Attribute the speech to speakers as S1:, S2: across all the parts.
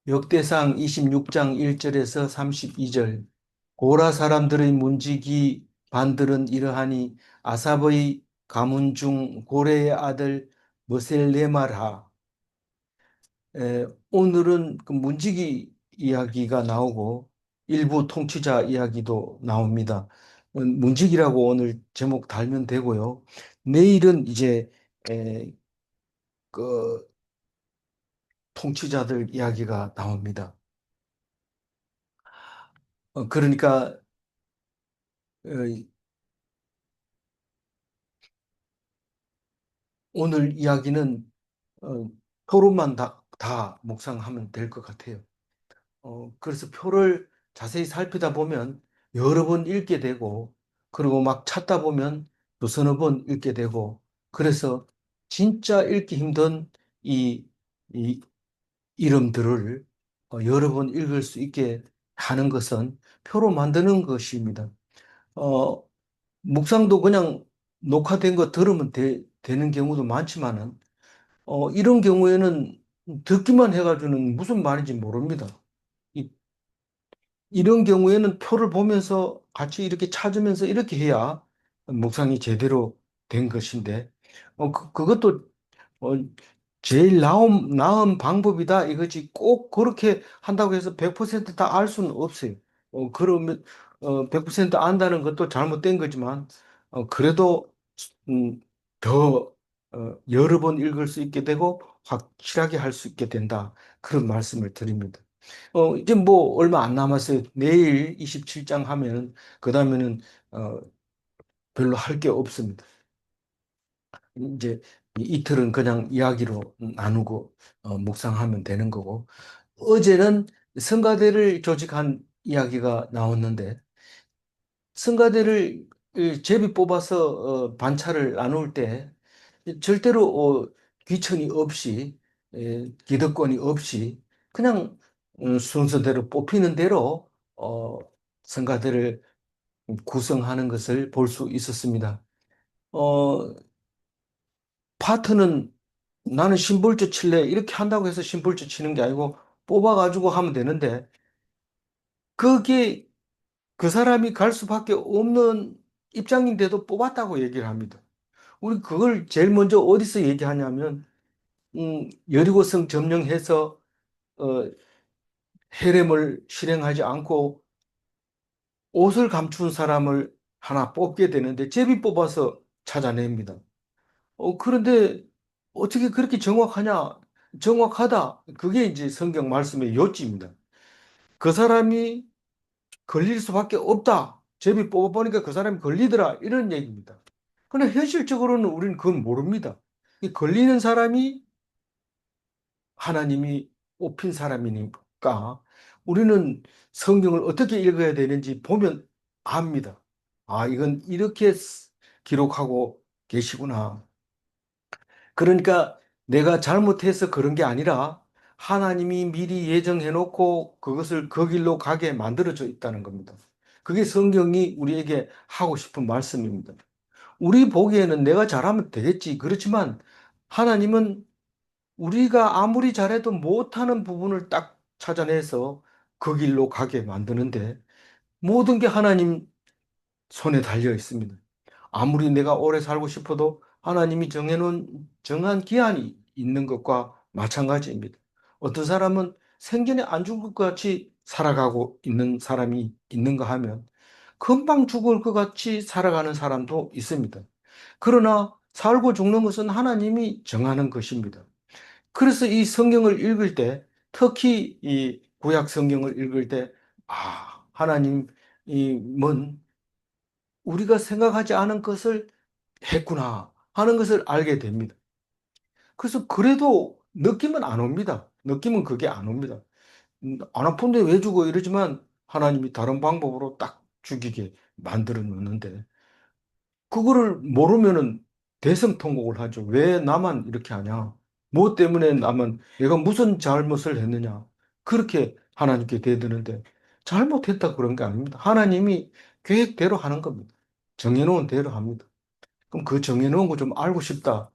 S1: 역대상 26장 1절에서 32절. 고라 사람들의 문지기 반들은 이러하니 아삽의 가문 중 고레의 아들 머셀레말하. 오늘은 그 문지기 이야기가 나오고 일부 통치자 이야기도 나옵니다. 문지기라고 오늘 제목 달면 되고요. 내일은 이제 에, 그 통치자들 이야기가 나옵니다. 그러니까 어, 오늘 이야기는 표로만 다 묵상하면 될 것 같아요. 그래서 표를 자세히 살피다 보면 여러 번 읽게 되고, 그리고 막 찾다 보면 또 서너 번 읽게 되고, 그래서 진짜 읽기 힘든 이, 이 이름들을 여러 번 읽을 수 있게 하는 것은 표로 만드는 것입니다. 어, 묵상도 그냥 녹화된 거 들으면 되는 경우도 많지만은, 이런 경우에는 듣기만 해가지고는 무슨 말인지 모릅니다. 이, 이런 경우에는 표를 보면서 같이 이렇게 찾으면서 이렇게 해야 묵상이 제대로 된 것인데, 그것도 어, 제일 나은 방법이다 이거지 꼭 그렇게 한다고 해서 100%다 알 수는 없어요. 그러면 100% 안다는 것도 잘못된 거지만 그래도 음, 더 여러 번 읽을 수 있게 되고 확실하게 할 수 있게 된다. 그런 말씀을 드립니다. 이제 뭐 얼마 안 남았어요. 내일 27장 하면 그다음에는 어, 별로 할 게 없습니다. 이제 이틀은 그냥 이야기로 나누고 묵상하면 되는 거고, 어제는 성가대를 조직한 이야기가 나왔는데, 성가대를 제비 뽑아서 반차를 나눌 때 절대로 귀천이 없이, 기득권이 없이 그냥 순서대로 뽑히는 대로 성가대를 구성하는 것을 볼 수 있었습니다. 어, 파트는 나는 심볼주 칠래 이렇게 한다고 해서 심볼주 치는 게 아니고 뽑아가지고 하면 되는데, 그게 그 사람이 갈 수밖에 없는 입장인데도 뽑았다고 얘기를 합니다. 우리 그걸 제일 먼저 어디서 얘기하냐면 여리고성 점령해서 어, 해렘을 실행하지 않고 옷을 감춘 사람을 하나 뽑게 되는데 제비 뽑아서 찾아냅니다. 그런데 어떻게 그렇게 정확하냐? 정확하다. 그게 이제 성경 말씀의 요지입니다. 그 사람이 걸릴 수밖에 없다. 제비 뽑아보니까 그 사람이 걸리더라. 이런 얘기입니다. 그런데 현실적으로는 우리는 그건 모릅니다. 이 걸리는 사람이 하나님이 뽑힌 사람이니까 우리는 성경을 어떻게 읽어야 되는지 보면 압니다. 아, 이건 이렇게 기록하고 계시구나. 그러니까 내가 잘못해서 그런 게 아니라 하나님이 미리 예정해 놓고 그것을 그 길로 가게 만들어져 있다는 겁니다. 그게 성경이 우리에게 하고 싶은 말씀입니다. 우리 보기에는 내가 잘하면 되겠지. 그렇지만 하나님은 우리가 아무리 잘해도 못하는 부분을 딱 찾아내서 그 길로 가게 만드는데 모든 게 하나님 손에 달려 있습니다. 아무리 내가 오래 살고 싶어도 하나님이 정해놓은 정한 기한이 있는 것과 마찬가지입니다. 어떤 사람은 생전에 안 죽을 것 같이 살아가고 있는 사람이 있는가 하면 금방 죽을 것 같이 살아가는 사람도 있습니다. 그러나 살고 죽는 것은 하나님이 정하는 것입니다. 그래서 이 성경을 읽을 때, 특히 이 구약 성경을 읽을 때, 하나님은 우리가 생각하지 않은 것을 했구나 하는 것을 알게 됩니다. 그래서 그래도 느낌은 안 옵니다. 느낌은 그게 안 옵니다. 안 아픈데 왜 죽어 이러지만 하나님이 다른 방법으로 딱 죽이게 만들어 놓는데 그거를 모르면은 대성통곡을 하죠. 왜 나만 이렇게 하냐? 뭐 때문에 나만 내가 무슨 잘못을 했느냐? 그렇게 하나님께 대드는데 잘못했다 그런 게 아닙니다. 하나님이 계획대로 하는 겁니다. 정해놓은 대로 합니다. 그럼 그 정해놓은 거 좀 알고 싶다.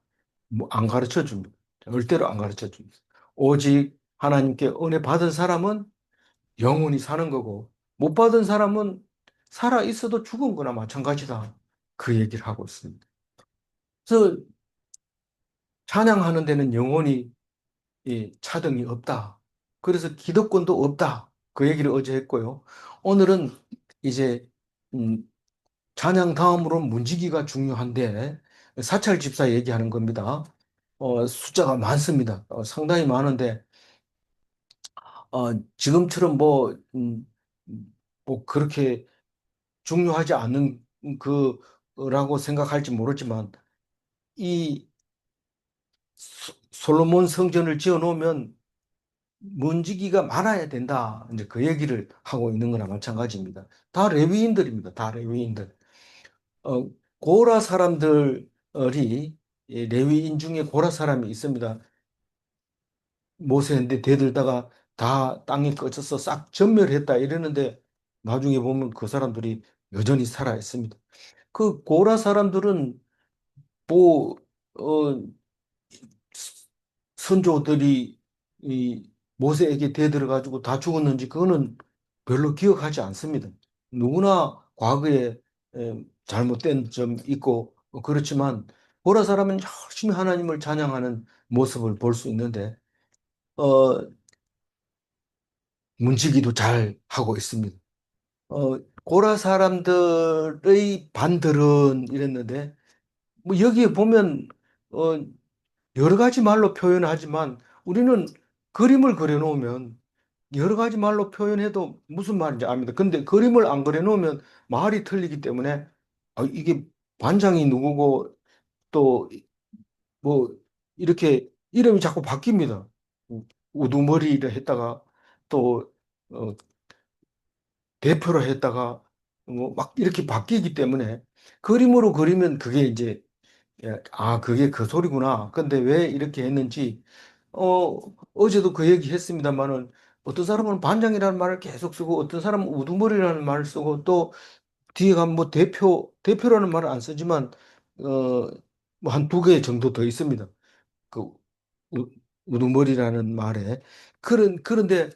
S1: 뭐 안 가르쳐 줍니다. 절대로 안 가르쳐 줍니다. 오직 하나님께 은혜 받은 사람은 영원히 사는 거고, 못 받은 사람은 살아 있어도 죽은 거나 마찬가지다. 그 얘기를 하고 있습니다. 그래서 찬양하는 데는 영원히 이 차등이 없다. 그래서 기득권도 없다. 그 얘기를 어제 했고요. 오늘은 이제 음, 찬양 다음으로 문지기가 중요한데 사찰 집사 얘기하는 겁니다. 숫자가 많습니다. 상당히 많은데 지금처럼 뭐 그렇게 중요하지 않은 그라고 생각할지 모르지만 이 솔로몬 성전을 지어 놓으면 문지기가 많아야 된다. 이제 그 얘기를 하고 있는 거나 마찬가지입니다. 다 레위인들입니다. 다 레위인들. 어, 고라 사람들이 이 레위인 중에 고라 사람이 있습니다. 모세인데 대들다가 다 땅에 꺼져서 싹 전멸했다 이러는데 나중에 보면 그 사람들이 여전히 살아 있습니다. 그 고라 사람들은 뭐 어, 선조들이 이 모세에게 대들어가지고 다 죽었는지 그거는 별로 기억하지 않습니다. 누구나 과거에 잘못된 점 있고 그렇지만 보라 사람은 열심히 하나님을 찬양하는 모습을 볼 수 있는데 어, 문지기도 잘 하고 있습니다. 고라 사람들의 반들은 이랬는데 뭐 여기에 보면 어, 여러 가지 말로 표현하지만 우리는 그림을 그려놓으면 여러 가지 말로 표현해도 무슨 말인지 압니다. 근데 그림을 안 그려놓으면 말이 틀리기 때문에 이게 반장이 누구고 또 뭐 이렇게 이름이 자꾸 바뀝니다. 우두머리를 했다가 또 어, 대표로 했다가 뭐 막 이렇게 바뀌기 때문에 그림으로 그리면 그게 이제 그게 그 소리구나. 근데 왜 이렇게 했는지 어, 어제도 그 얘기 했습니다만은 어떤 사람은 반장이라는 말을 계속 쓰고 어떤 사람은 우두머리라는 말을 쓰고 또 뒤에 가면 뭐 대표라는 말을 안 쓰지만 뭐 한 두 개 정도 더 있습니다. 그 우, 우두머리라는 말에 그런데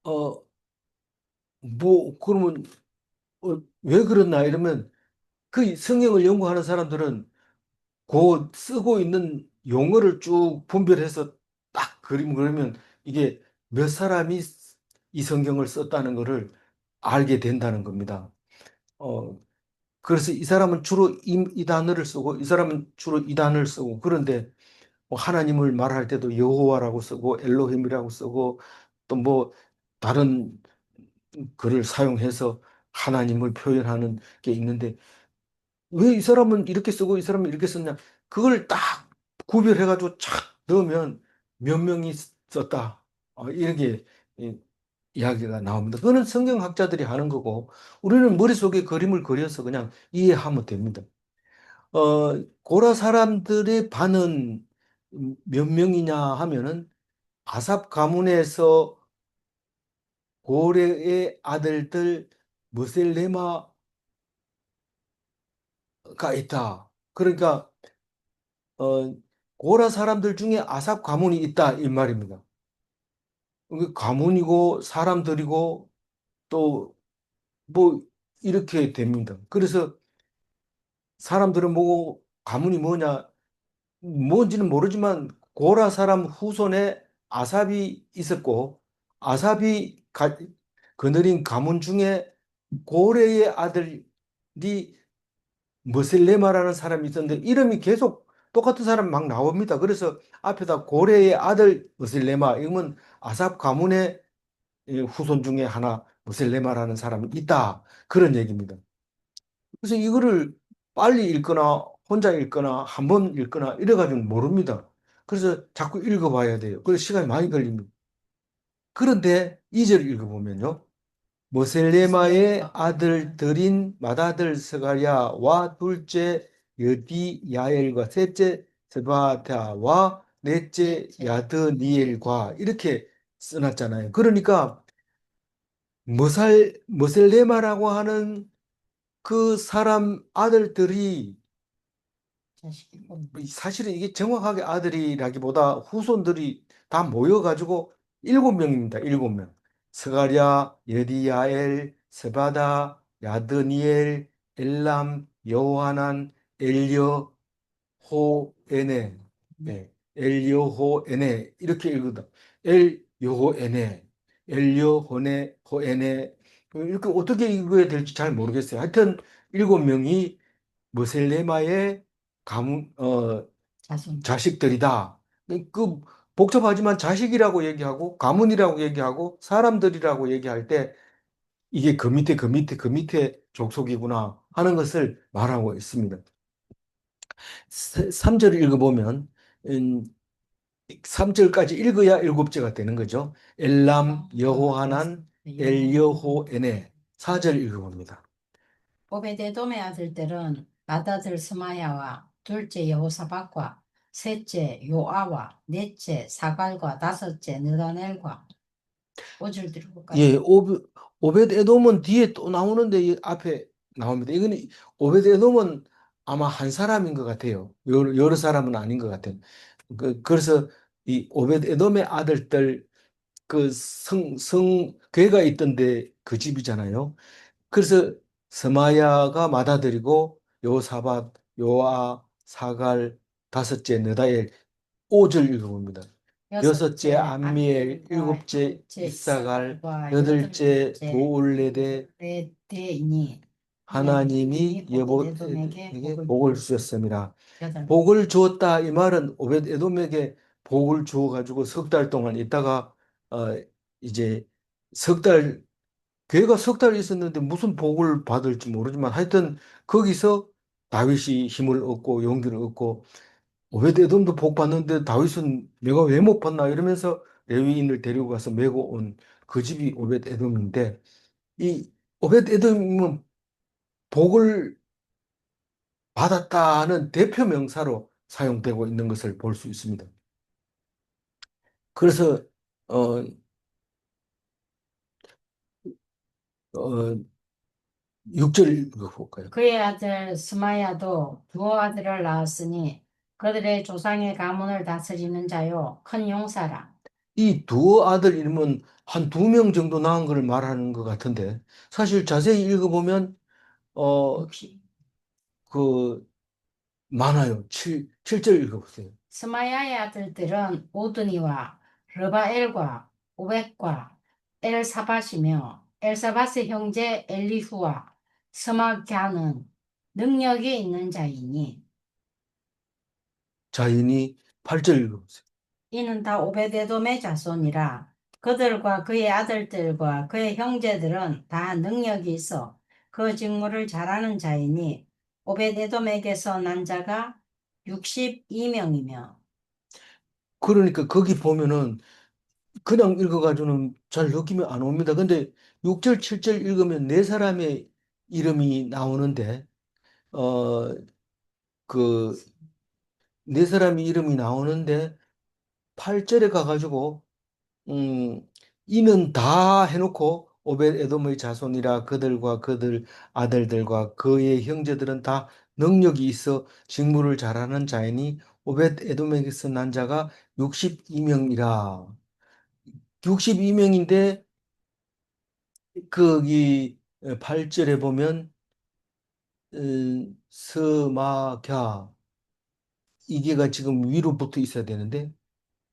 S1: 어 뭐 그러면 왜 그렇나 이러면 그 성경을 연구하는 사람들은 그 쓰고 있는 용어를 쭉 분별해서 딱 그림 그리면 이게 몇 사람이 이 성경을 썼다는 것을 알게 된다는 겁니다. 어, 그래서 이 사람은 주로 이 단어를 쓰고 이 사람은 주로 이 단어를 쓰고 그런데 뭐 하나님을 말할 때도 여호와라고 쓰고 엘로힘이라고 쓰고 또 뭐 다른 글을 사용해서 하나님을 표현하는 게 있는데 왜 이 사람은 이렇게 쓰고 이 사람은 이렇게 썼냐? 그걸 딱 구별해가지고 착 넣으면 몇 명이 썼다. 이런 게 이- 이야기가 나옵니다. 그거는 성경학자들이 하는 거고 우리는 머릿속에 그림을 그려서 그냥 이해하면 됩니다. 고라 사람들의 반은 몇 명이냐 하면은 아삽 가문에서 고레의 아들들 무셀레마가 있다. 그러니까 어, 고라 사람들 중에 아삽 가문이 있다 이 말입니다. 이게 가문이고 사람들이고 또 뭐 이렇게 됩니다. 그래서 사람들은 뭐고 가문이 뭐냐 뭔지는 모르지만 고라 사람 후손에 아삽이 있었고 아삽이 거느린 가문 중에 고레의 아들이 머슬레마라는 사람이 있었는데 이름이 계속 똑같은 사람 막 나옵니다. 그래서 앞에다 고레의 아들 머슬레마 이러면 아삽 가문의 후손 중에 하나 머슬레마라는 사람이 있다. 그런 얘기입니다. 그래서 이거를 빨리 읽거나 혼자 읽거나 한 번 읽거나 이래가지고 모릅니다. 그래서 자꾸 읽어봐야 돼요. 그래서 시간이 많이 걸립니다. 그런데 이 절 읽어보면요. 모셀레마의 아들들인 맏아들 스가랴와 둘째 여디야엘과 셋째 스바다와 넷째 야드니엘과 이렇게 써놨잖아요. 그러니까 모셀레마라고 하는 그 사람 아들들이
S2: 자식이고.
S1: 사실은 이게 정확하게 아들이라기보다 후손들이 다 모여가지고 일곱 명입니다. 일곱 명. 스가랴, 여디야엘, 스바다, 야드니엘, 엘람, 여호하난, 엘리여, 호에네, 네, 엘리여호에네 이렇게 읽거든. 엘여호에네, 엘여호네, 이렇게 어떻게 읽어야 될지 잘 모르겠어요. 하여튼 일곱 명이 머셀레마의 가문
S2: 자손.
S1: 자식들이다. 그 복잡하지만 자식이라고 얘기하고 가문이라고 얘기하고 사람들이라고 얘기할 때 이게 그 밑에 그 밑에 그 밑에 족속이구나 하는 것을 말하고 있습니다. 3절을 읽어보면 3절까지 읽어야 일곱째가 되는 거죠. 엘람, 여호하난, 엘여호에네. 4절 읽어봅니다.
S2: 오베데돔의 아들들은 맏아들 스마야와 둘째 여호사박과 셋째 요아와 넷째 사갈과 다섯째 느다넬과 5절 들어볼까요?
S1: 예, 오벳 에돔은 뒤에 또 나오는데 이 앞에 나옵니다. 이거는 오벳 에돔은 아마 한 사람인 것 같아요. 여러 사람은 아닌 것 같아요. 그래서 이 오벳 에돔의 아들들 그 괴가 있던데 그 집이잖아요. 그래서 스마야가 맏아들이고 요사밧, 요아, 사갈, 다섯째 느다엘 5절 읽어봅니다. 여섯째
S2: 여섯째
S1: 암미엘,
S2: 암미엘과
S1: 일곱째
S2: 일곱째
S1: 이사갈,
S2: 이사갈과
S1: 여덟째
S2: 여덟째
S1: 도올레데
S2: 레데이니
S1: 하나님이
S2: 오베데돔에게
S1: 여보에게
S2: 복을
S1: 복을
S2: 주셨습니다.
S1: 주셨습니다.
S2: 여덟.
S1: 복을 주었다 이 말은 오벳 에돔에게 복을 주어 가지고 석 달 동안 있다가 이제 석달 걔가 석 달 있었는데 무슨 복을 받을지 모르지만 하여튼 거기서 다윗이 힘을 얻고 용기를 얻고 오베드에돔도 복 받는데 다윗은 내가 왜 못 받나 이러면서 레위인을 데리고 가서 메고 온 그 집이 오베드에돔인데 이 오베드에돔은 복을 받았다는 대표 명사로 사용되고 있는 것을 볼 수 있습니다. 그래서 어, 어, 6절 읽어볼까요?
S2: 그의 아들 스마야도 두 아들을 낳았으니 그들의 조상의 가문을 다스리는 자요 큰 용사라.
S1: 이 두 아들 이름은 한 두 명 정도 낳은 걸 말하는 것 같은데 사실 자세히 읽어보면 어,
S2: 60.
S1: 그 많아요. 7절 읽어보세요.
S2: 스마야의 아들들은 오드니와 르바엘과 오벳과 엘사밧이며 엘사밧의 형제 엘리후와 스마갸는 능력이 있는 자이니
S1: 자인이 8절 읽어보세요.
S2: 이는 다 오베데돔의 자손이라. 그들과 그의 아들들과 그의 형제들은 다 능력이 있어 그 직무를 잘하는 자이니 오베데돔에게서 난 자가 62명이며.
S1: 그러니까 거기 보면은 그냥 읽어가지고는 잘 느낌이 안 옵니다. 근데 6절, 7절 읽으면 네 사람의 이름이 나오는데, 그, 네 사람의 이름이 나오는데, 8절에 가가지고, 음, 이는 다 해놓고, 오벳 에돔의 자손이라 그들과 그들 아들들과 그의 형제들은 다 능력이 있어 직무를 잘하는 자이니, 오벳 에돔에게서 난 자가 62명이라. 62명인데, 거기 8절에 보면 스마갸 이게가 지금 위로 붙어 있어야 되는데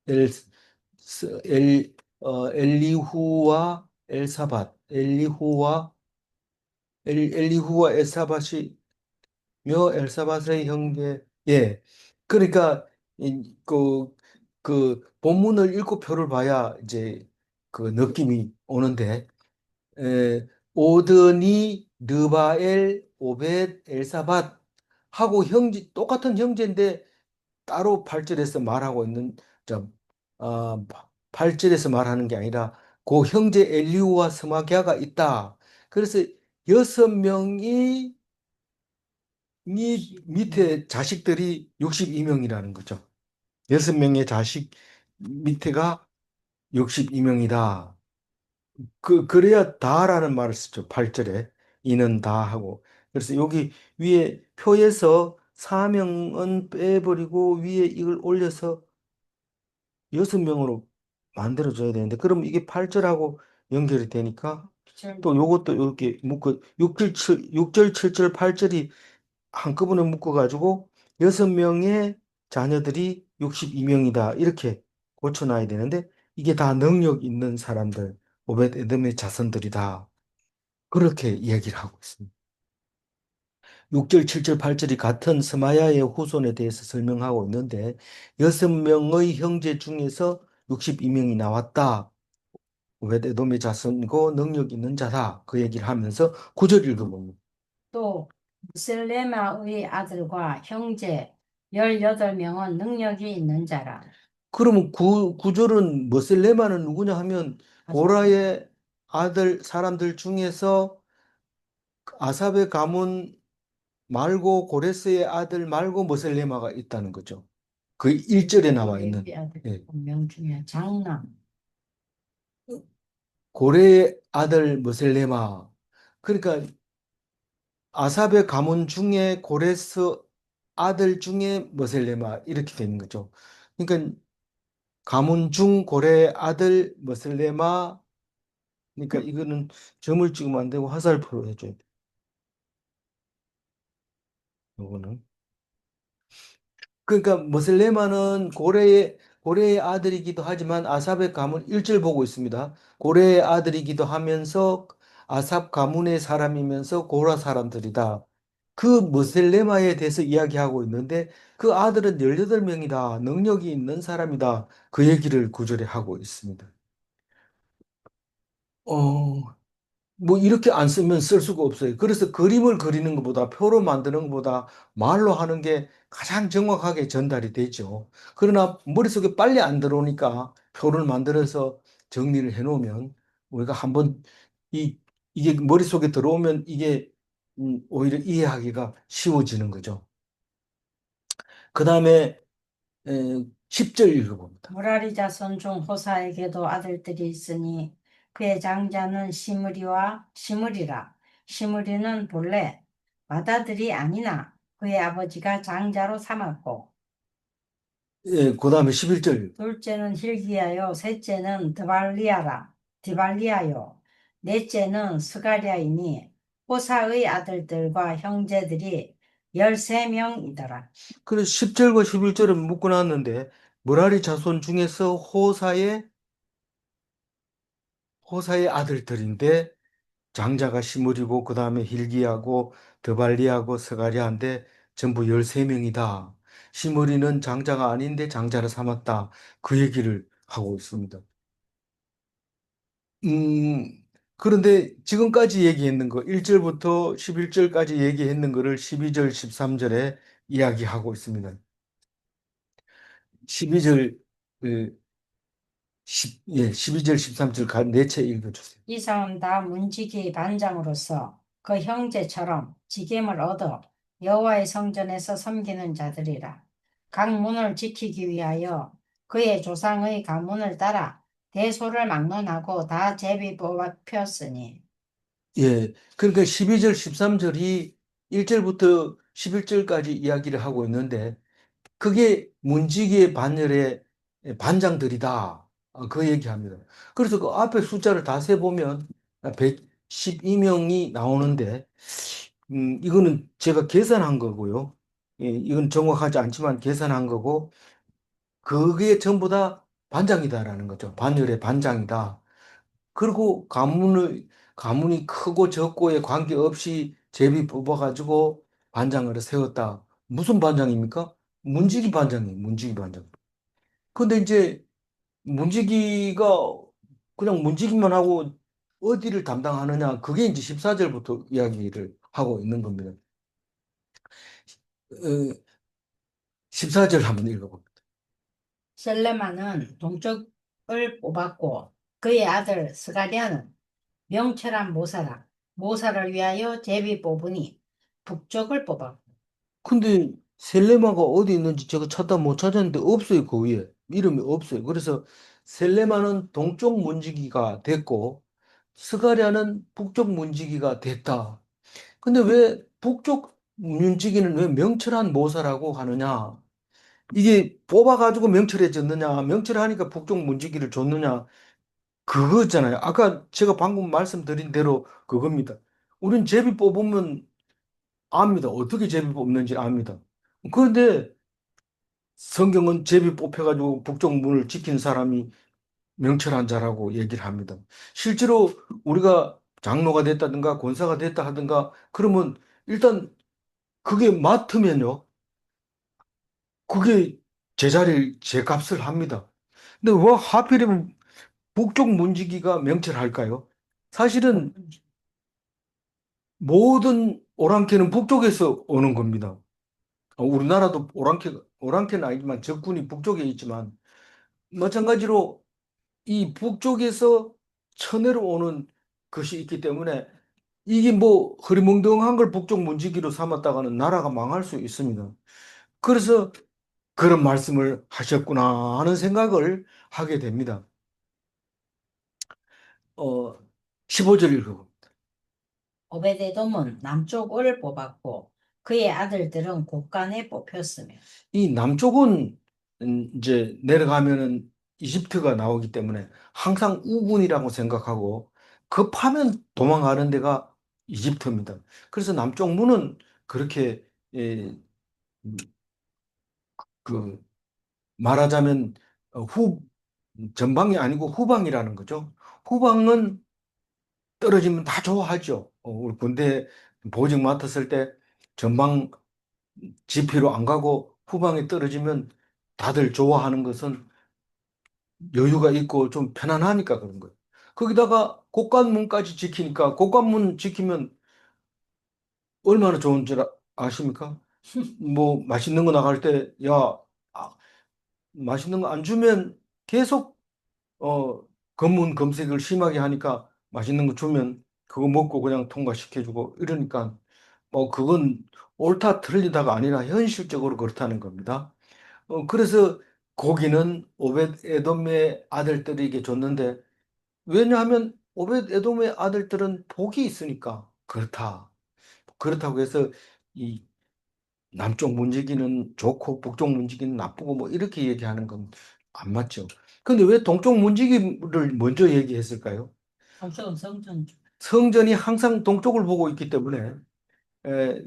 S1: 엘, 엘리후와 엘사밧 엘리후와 엘사밧이며 엘사밧의 형제 예 그러니까 그 본문을 읽고 표를 봐야 이제 그 느낌이 오는데 오드니, 르바엘, 오벳, 엘사밧 하고 형제 똑같은 형제인데 따로 8절에서 말하고 있는 점 8절에서 말하는 게 아니라 그 형제 엘리우와 스마기아가 있다. 그래서 여섯 명이 밑에 자식들이 62명이라는 거죠. 여섯 명의 자식 밑에가 62명이다. 그래야 다라는 말을 쓰죠. 8절에. 이는 다 하고. 그래서 여기 위에 표에서 4명은 빼버리고 위에 이걸 올려서 6명으로 만들어줘야 되는데, 그럼 이게 8절하고 연결이 되니까 또 요것도 이렇게 묶어, 6절, 7절, 8절이 한꺼번에 묶어가지고 6명의 자녀들이 62명이다. 이렇게 고쳐놔야 되는데, 이게 다 능력 있는 사람들, 오벳 에돔의 자손들이다. 그렇게 이야기를 하고 있습니다. 6절, 7절, 8절이 같은 스마야의 후손에 대해서 설명하고 있는데, 6명의 형제 중에서 62명이 나왔다. 오벳 에돔의 자손이고 능력 있는 자다. 그 얘기를 하면서 9절 읽어봅니다.
S2: 또 무슬레마의 아들과 형제 18명은 능력이 있는 자라.
S1: 그러면 구절은 머슬레마는 누구냐 하면 고라의 아들 사람들 중에서 아삽의 가문 말고 고레스의 아들 말고 머슬레마가 있다는 거죠. 그 1절에 나와 있는.
S2: 레위 아들
S1: 예.
S2: 명 중에 장남.
S1: 고레의 아들 머슬레마. 그러니까 아삽의 가문 중에 고레스 아들 중에 머슬레마 이렇게 되는 거죠. 그러니까 가문 중 고레의 아들 머슬레마. 그러니까 이거는 점을 찍으면 안 되고 화살표로 해줘야 돼. 요거는. 그러니까 머슬레마는 고레의 아들이기도 하지만 아삽의 가문 1절 보고 있습니다. 고레의 아들이기도 하면서 아삽 가문의 사람이면서 고라 사람들이다. 그 머슬레마에 대해서 이야기하고 있는데 그 아들은 18명이다. 능력이 있는 사람이다. 그 얘기를 구절에 하고 있습니다. 뭐 이렇게 안 쓰면 쓸 수가 없어요. 그래서 그림을 그리는 것보다 표로 만드는 것보다 말로 하는 게 가장 정확하게 전달이 되죠. 그러나 머릿속에 빨리 안 들어오니까 표를 만들어서 정리를 해 놓으면 우리가 한번 이 이게 머릿속에 들어오면 이게 오히려 이해하기가 쉬워지는 거죠. 그다음에 10절 읽어봅니다.
S2: 무라리 자손 중 호사에게도 아들들이 있으니 그의 장자는 시므리라. 시므리는 본래 맏아들이 아니나 그의 아버지가 장자로 삼았고,
S1: 그다음에 11절.
S2: 둘째는 힐기야요, 셋째는 드발리아요, 넷째는 스가랴이니 호사의 아들들과 형제들이 13명이더라.
S1: 그래서 10절과 11절은 묶어놨는데 무라리 자손 중에서 호사의 아들들인데 장자가 시므리고 그 다음에 hil기야고 드발리하고 스가랴인데 전부 13명이다. 시므리는 장자가 아닌데 장자를 삼았다. 그 얘기를 하고 있습니다. 그런데 지금까지 얘기했는 거 1절부터 11절까지 얘기했는 거를 12절, 13절에 이야기하고 있습니다. 12절 12절, 13절 네채 읽어주세요.
S2: 이사온 다 문지기 반장으로서 그 형제처럼 직임을 얻어 여호와의 성전에서 섬기는 자들이라. 각 문을 지키기 위하여 그의 조상의 가문을 따라 대소를 막론하고 다 제비 뽑았으니.
S1: 그러니까 12절, 13절이 1절부터 11절까지 이야기를 하고 있는데 그게 문지기의 반열의 반장들이다. 그 얘기합니다. 그래서 그 앞에 숫자를 다 세보면 112명이 나오는데, 이거는 제가 계산한 거고요. 이건 정확하지 않지만 계산한 거고, 그게 전부 다 반장이다라는 거죠. 반열의 반장이다. 그리고 가문이 크고 적고에 관계없이 제비 뽑아가지고 반장을 세웠다. 무슨 반장입니까? 문지기 반장이에요. 문지기 반장. 근데 이제 문지기가 그냥 문지기만 하고 어디를 담당하느냐. 그게 이제 14절부터 이야기를 하고 있는 겁니다. 14절 한번 읽어봅니다.
S2: 셀레마는 동쪽을 뽑았고 그의 아들 스가랴는 명철한 모사를 위하여 제비 뽑으니 북쪽을 뽑았고.
S1: 근데 셀레마가 어디 있는지 제가 찾다 못 찾았는데 없어요. 그 위에 이름이 없어요. 그래서 셀레마는 동쪽 문지기가 됐고 스가랴는 북쪽 문지기가 됐다. 근데 왜 북쪽 문지기는 왜 명철한 모사라고 하느냐? 이게 뽑아가지고 명철해졌느냐? 명철하니까 북쪽 문지기를 줬느냐? 그거잖아요. 아까 제가 방금 말씀드린 대로 그겁니다. 우린 제비 뽑으면 압니다. 어떻게 제비 뽑는지 압니다. 그런데 성경은 제비 뽑혀가지고 북쪽 문을 지킨 사람이 명철한 자라고 얘기를 합니다. 실제로 우리가 장로가 됐다든가 권사가 됐다 하든가 그러면 일단 그게 맡으면요. 그게 제자리를 제 값을 합니다. 근데 왜 하필이면 북쪽 문지기가 명철할까요? 사실은 모든 오랑캐는 북쪽에서 오는 겁니다. 우리나라도 오랑캐는 아니지만 적군이 북쪽에 있지만 마찬가지로 이 북쪽에서 천내로 오는 것이 있기 때문에 이게 뭐 흐리멍덩한 걸 북쪽 문지기로 삼았다가는 나라가 망할 수 있습니다. 그래서 그런 말씀을 하셨구나 하는 생각을 하게 됩니다. 어, 15절 읽어봅니다.
S2: 오베데돔은 남쪽을 뽑았고 그의 아들들은 곳간에 뽑혔으며.
S1: 이 남쪽은 이제 내려가면은 이집트가 나오기 때문에 항상 우군이라고 생각하고 급하면 도망가는 데가 이집트입니다. 그래서 남쪽 문은 그렇게 예, 그 말하자면 후 전방이 아니고 후방이라는 거죠. 후방은 떨어지면 다 좋아하죠. 우리 군대 보직 맡았을 때 전방 지피로 안 가고 후방에 떨어지면 다들 좋아하는 것은 여유가 있고 좀 편안하니까 그런 거예요. 거기다가 곡간문까지 지키니까 곡간문 지키면 얼마나 좋은 줄 아십니까? 뭐 맛있는 거 나갈 때, 야, 아, 맛있는 거 안 주면 계속 검문 검색을 심하게 하니까 맛있는 거 주면 그거 먹고 그냥 통과시켜주고 이러니까 뭐 그건 옳다 틀리다가 아니라 현실적으로 그렇다는 겁니다. 그래서 고기는 오벳 에돔의 아들들에게 줬는데 왜냐하면 오벳 에돔의 아들들은 복이 있으니까 그렇다. 그렇다고 해서 이 남쪽 문지기는 좋고 북쪽 문지기는 나쁘고 뭐 이렇게 얘기하는 건 안 맞죠. 근데 왜 동쪽 문지기를 먼저 얘기했을까요?
S2: 동쪽은 성전.
S1: 성전이 항상 동쪽을 보고 있기 때문에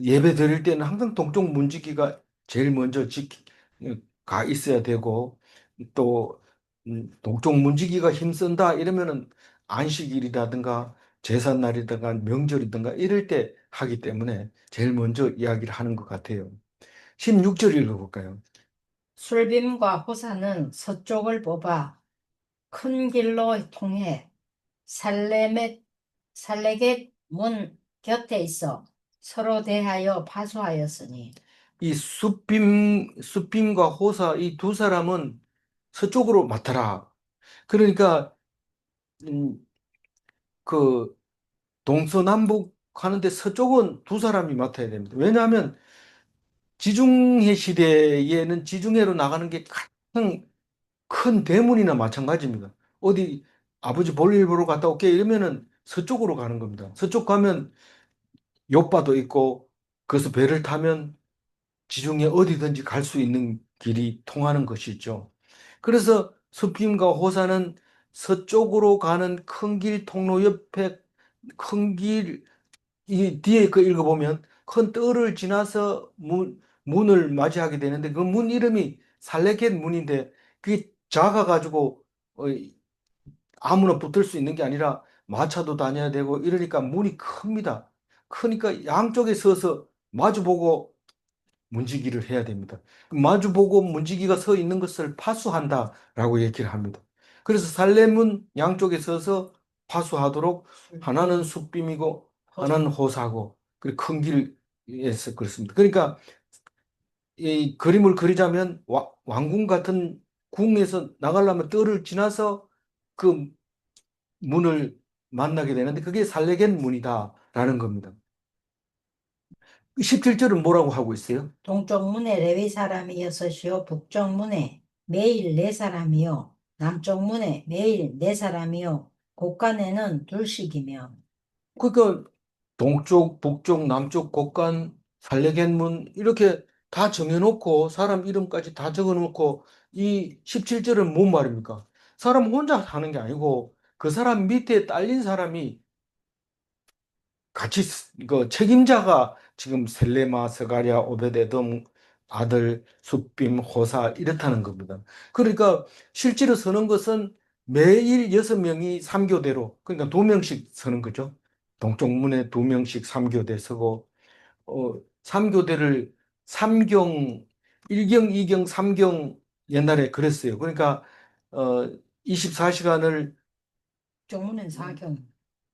S1: 예배 드릴 때는 항상 동쪽 문지기가 제일 먼저 가 있어야 되고 또 동쪽 문지기가 힘쓴다 이러면은 안식일이라든가 제삿날이든가 명절이든가 이럴 때 하기 때문에 제일 먼저 이야기를 하는 것 같아요. 16절 읽어볼까요?
S2: 술빔과 호사는 서쪽을 뽑아 큰 길로 통해 살레멧 살레겟 문 곁에 있어 서로 대하여 파수하였으니.
S1: 이 숫빔과 호사 이 두 사람은 서쪽으로 맡아라. 그러니까 음, 그 동서남북 하는데 서쪽은 두 사람이 맡아야 됩니다. 왜냐하면 지중해 시대에는 지중해로 나가는 게 가장 큰 대문이나 마찬가지입니다. 어디 아버지 볼일 보러 갔다 올게 이러면은 서쪽으로 가는 겁니다. 서쪽 가면 요바도 있고 그래서 배를 타면 지중해 어디든지 갈 수 있는 길이 통하는 것이죠. 그래서 수필과 호사는 서쪽으로 가는 큰 길 통로 옆에 큰 길, 이 뒤에 그 읽어보면 큰 뜰을 지나서 문을 맞이하게 되는데 그 문 이름이 살레겟 문인데 그게 작아가지고 아무나 붙을 수 있는 게 아니라 마차도 다녀야 되고 이러니까 문이 큽니다. 크니까 양쪽에 서서 마주보고 문지기를 해야 됩니다. 마주보고 문지기가 서 있는 것을 파수한다라고 얘기를 합니다. 그래서 살렘은 양쪽에 서서 파수하도록 하나는 숫빔이고 하나는 호사고 그리고 큰 길에서 그렇습니다. 그러니까 이 그림을 그리자면 왕궁 같은 궁에서 나가려면 뜰을 지나서 그 문을 만나게 되는데 그게 살레겐 문이다라는 겁니다. 17절은 뭐라고 하고 있어요?
S2: 동쪽 문에 레위 사람이 여섯이요 북쪽 문에 매일 네 사람이요 남쪽 문에 매일 네 사람이요 곳간에는 둘씩이며.
S1: 그러니까 동쪽, 북쪽, 남쪽, 곡간 살레겐문 이렇게 다 정해놓고 사람 이름까지 다 적어놓고 이 17절은 뭔 말입니까? 사람 혼자 하는 게 아니고 그 사람 밑에 딸린 사람이 같이 그 책임자가 지금 셀레마, 스가랴, 오베데돔 아들 숫빔, 호사 이렇다는 겁니다. 그러니까 실제로 서는 것은 매일 6명이 3교대로 그러니까 2명씩 서는 거죠. 동쪽 문에 2명씩 3교대 서고 3교대를 3경 1경, 2경, 3경 옛날에 그랬어요. 그러니까 어 24시간을
S2: 종문은 사경.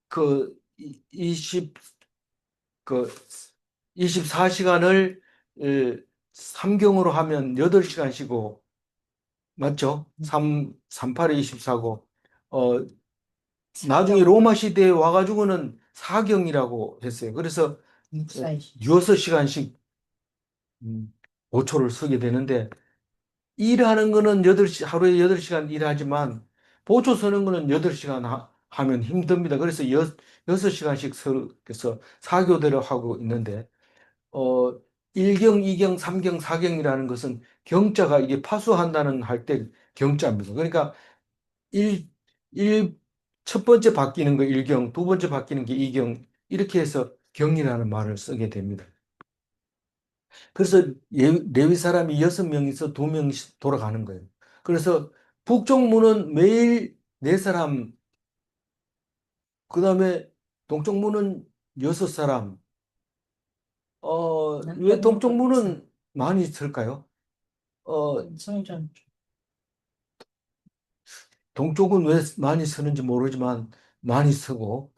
S1: 그 20, 그 24시간을 3경으로 하면 8시간 쉬고 맞죠? 38에 24고 나중에
S2: 사경.
S1: 로마 시대에 와가지고는 4경이라고 했어요. 그래서
S2: 육사이시.
S1: 6시간씩 5초를 쓰게 되는데 일하는 거는 8시, 하루에 8시간 일하지만 보초 서는 거는 8시간 하면 힘듭니다. 그래서 6시간씩 그래서 4교대를 하고 있는데 어, 1경, 2경, 3경, 4경이라는 것은 경자가 이게 파수한다는 할 때 경자입니다. 그러니까 일, 첫 번째 바뀌는 거 1경, 두 번째 바뀌는 게 2경, 이렇게 해서 경이라는 말을 쓰게 됩니다. 그래서 레위 사람이 6명이서 2명씩 돌아가는 거예요. 그래서 북쪽문은 매일 4사람, 그 다음에 동쪽문은 6사람, 왜
S2: 남쪽문도 있어.
S1: 동쪽문은 많이 있을까요?
S2: 성전.
S1: 동쪽은 왜 많이 쓰는지 모르지만 많이 쓰고,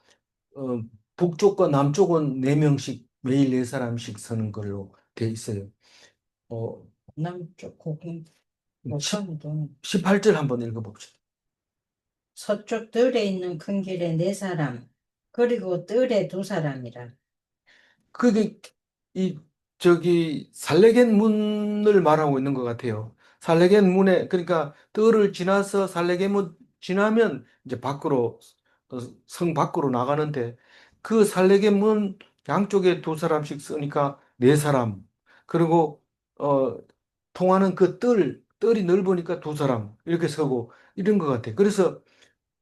S1: 어, 북쪽과 남쪽은 4명씩 매일 4사람씩 쓰는 걸로 돼 있어요. 어,
S2: 남쪽 고개.
S1: 10,
S2: 노천도.
S1: 18절 한번 읽어봅시다.
S2: 서쪽 뜰에 있는 큰 길에 네 사람, 그리고 뜰에 두 사람이라.
S1: 그게 이 저기 살레겐 문을 말하고 있는 것 같아요. 살레겐 문에 그러니까 뜰을 지나서 살레겐 문 지나면 이제 밖으로 성 밖으로 나가는데 그 살레겐 문 양쪽에 2사람씩 쓰니까 4사람 그리고 어 통하는 그 뜰이 넓으니까 2사람 이렇게 서고 이런 것 같아요. 그래서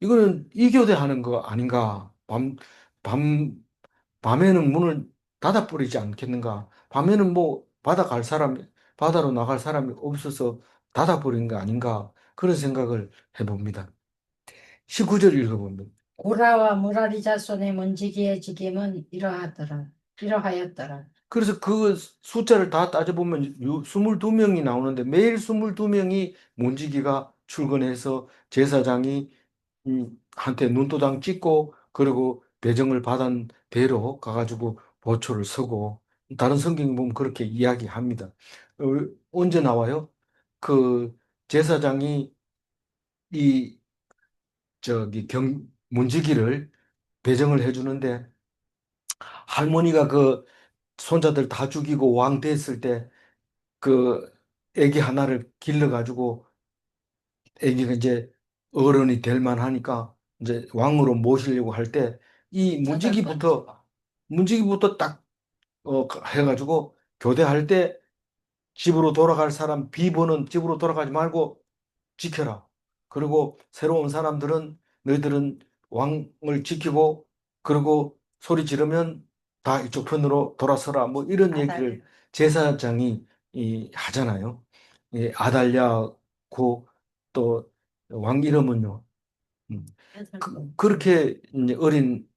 S1: 이거는 이교대하는 거 아닌가? 밤에는 문을 닫아버리지 않겠는가? 밤에는 뭐 바다로 나갈 사람이 없어서 닫아버린 거 아닌가? 그런 생각을 해봅니다. 19절 읽어봅니다.
S2: 고라와 무라리 자손의 문지기의 직임은 이러하였더라.
S1: 그래서 그 숫자를 다 따져보면 22명이 나오는데 매일 22명이 문지기가 출근해서 제사장이 한테 눈도장 찍고 그리고 배정을 받은 대로 가가지고 보초를 서고 다른 성경에 보면 그렇게 이야기합니다. 어, 언제 나와요? 그 제사장이 이 저기 문지기를 배정을 해주는데 할머니가 그 손자들 다 죽이고 왕 됐을 때 그 애기 하나를 길러가지고 애기가 이제 어른이 될 만하니까 이제 왕으로 모시려고 할 때 이
S2: 자살
S1: 문지기부터
S2: 던지고.
S1: 딱 해가지고 교대할 때 집으로 돌아갈 사람 비번은 집으로 돌아가지 말고 지켜라. 그리고 새로 온 사람들은 너희들은 왕을 지키고 그리고 소리 지르면 다 이쪽 편으로 돌아서라. 뭐 이런
S2: 아달랴.
S1: 얘기를 제사장이 하잖아요. 아달랴고 또 왕 이름은요. 음,
S2: 자살 던지고.
S1: 그렇게 이제 어린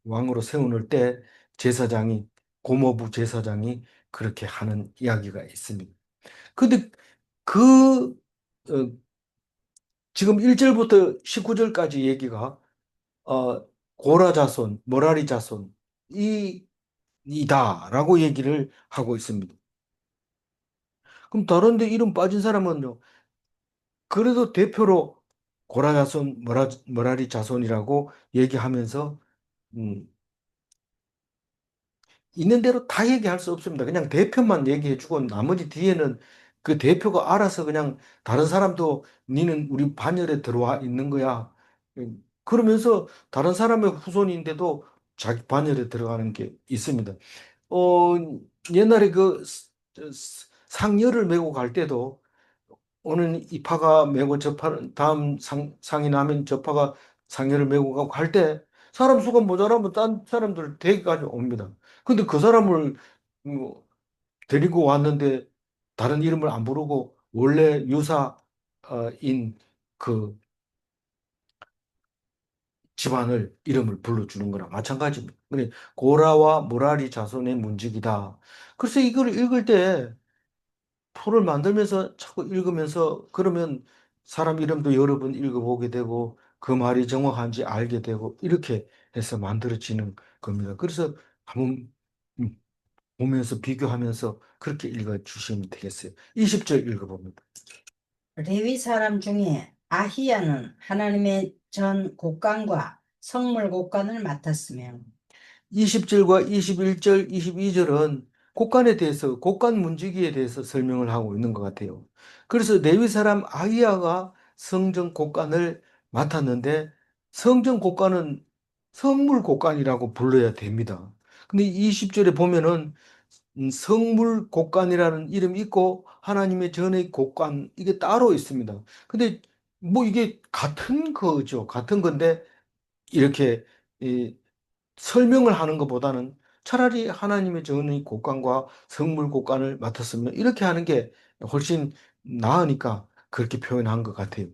S1: 왕으로 세우는 때 제사장이 고모부 제사장이 그렇게 하는 이야기가 있습니다. 근데 그 어, 지금 1절부터 19절까지 얘기가 고라 자손, 머라리 자손 이다라고 얘기를 하고 있습니다. 그럼 다른데 이름 빠진 사람은요. 그래도 대표로 고라 자손, 머라리 자손이라고 얘기하면서 음, 있는 대로 다 얘기할 수 없습니다. 그냥 대표만 얘기해주고 나머지 뒤에는 그 대표가 알아서 그냥 다른 사람도 니는 우리 반열에 들어와 있는 거야. 그러면서 다른 사람의 후손인데도 자기 반열에 들어가는 게 있습니다. 어, 옛날에 상여를 메고 갈 때도 오는 이파가 메고 다음 상이 나면 저파가 상여를 메고 가고 갈 때 사람 수가 모자라면 딴 사람들 대기까지 옵니다. 근데 그 사람을 뭐 데리고 왔는데 다른 이름을 안 부르고 원래 유사인 그 집안을 이름을 불러주는 거나 마찬가지입니다. 그래, 고라와 무라리 자손의 문지기다. 그래서 이걸 읽을 때 표를 만들면서 자꾸 읽으면서 그러면 사람 이름도 여러 번 읽어보게 되고 그 말이 정확한지 알게 되고 이렇게 해서 만들어지는 겁니다. 그래서 한번 음, 보면서 비교하면서 그렇게 읽어주시면 되겠어요. 20절 읽어봅니다.
S2: 레위 사람 중에 아히야는 하나님의 전 곡간과 성물 곡간을 맡았으며
S1: 20절과 21절, 22절은 곡간에 대해서, 곡간 문지기에 대해서 설명을 하고 있는 것 같아요. 그래서 레위 사람 아이야가 성전 곡간을 맡았는데 성전 곡간은 성물 곡간이라고 불러야 됩니다. 근데 20절에 보면은 성물 곡간이라는 이름이 있고 하나님의 전의 곡간 이게 따로 있습니다. 근데 뭐 이게 같은 거죠. 같은 건데 이렇게 설명을 하는 것보다는 차라리 하나님의 전의 곡간과 성물 곡간을 맡았으면 이렇게 하는 게 훨씬 나으니까 그렇게 표현한 것 같아요.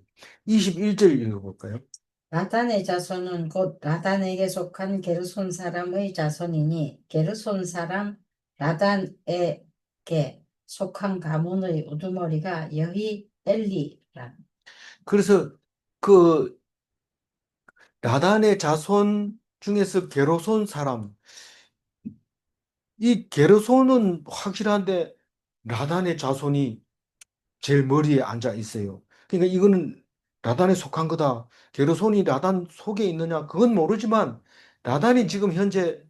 S1: 21절 읽어볼까요?
S2: 라단의 자손은 곧 라단에게 속한 게르손 사람의 자손이니 게르손 사람 라단에게 속한 가문의 우두머리가 여희 엘리라.
S1: 그래서 그 나단의 자손 중에서 게르손 사람, 이 게르손은 확실한데 나단의 자손이 제일 머리에 앉아 있어요. 그러니까 이거는 나단에 속한 거다. 게르손이 나단 속에 있느냐? 그건 모르지만 나단이 지금 현재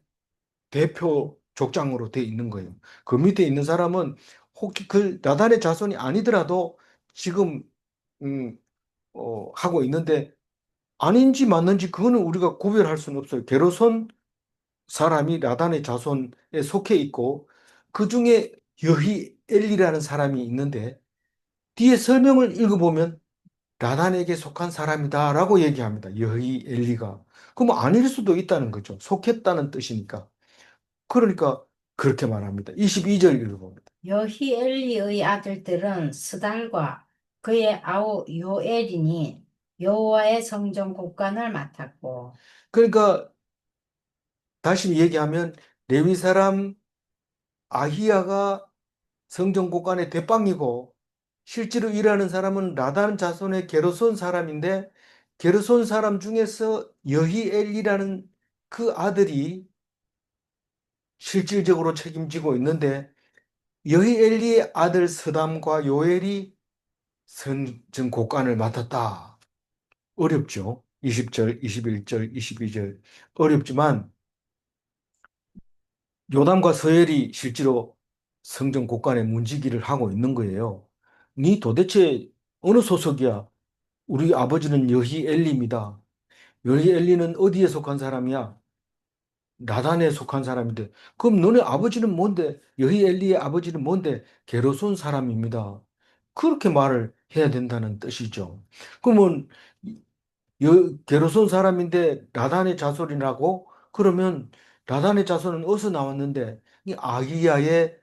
S1: 대표 족장으로 돼 있는 거예요. 그 밑에 있는 사람은 혹시 그 나단의 자손이 아니더라도 지금 음, 하고 있는데 아닌지 맞는지 그거는 우리가 구별할 수는 없어요. 게르손 사람이 나단의 자손에 속해 있고 그 중에 여히엘리라는 사람이 있는데 뒤에 설명을 읽어보면 나단에게 속한 사람이다라고 얘기합니다. 여히엘리가. 그럼 아닐 수도 있다는 거죠. 속했다는 뜻이니까. 그러니까 그렇게 말합니다. 22절 읽어봅니다.
S2: 여희 엘리의 아들들은 스달과 그의 아우 요엘이니 여호와의 성전 곡간을 맡았고
S1: 그러니까 다시 얘기하면 레위 사람 아히야가 성전 곳간의 대빵이고 실제로 일하는 사람은 라단 자손의 게르손 사람인데 게르손 사람 중에서 여히엘이라는 그 아들이 실질적으로 책임지고 있는데 여히엘리의 아들 스담과 요엘이 성전 곳간을 맡았다. 어렵죠. 20절, 21절, 22절 어렵지만 요담과 서엘이 실제로 성전 곳간의 문지기를 하고 있는 거예요. 니 도대체 어느 소속이야? 우리 아버지는 여히엘리입니다. 여히엘리는 어디에 속한 사람이야? 나단에 속한 사람인데 그럼 너네 아버지는 뭔데? 여히엘리의 아버지는 뭔데? 게르손 사람입니다. 그렇게 말을 해야 된다는 뜻이죠. 그러면 게르손 사람인데 나단의 자손이라고 그러면 나단의 자손은 어디서 나왔는데 이 아기야의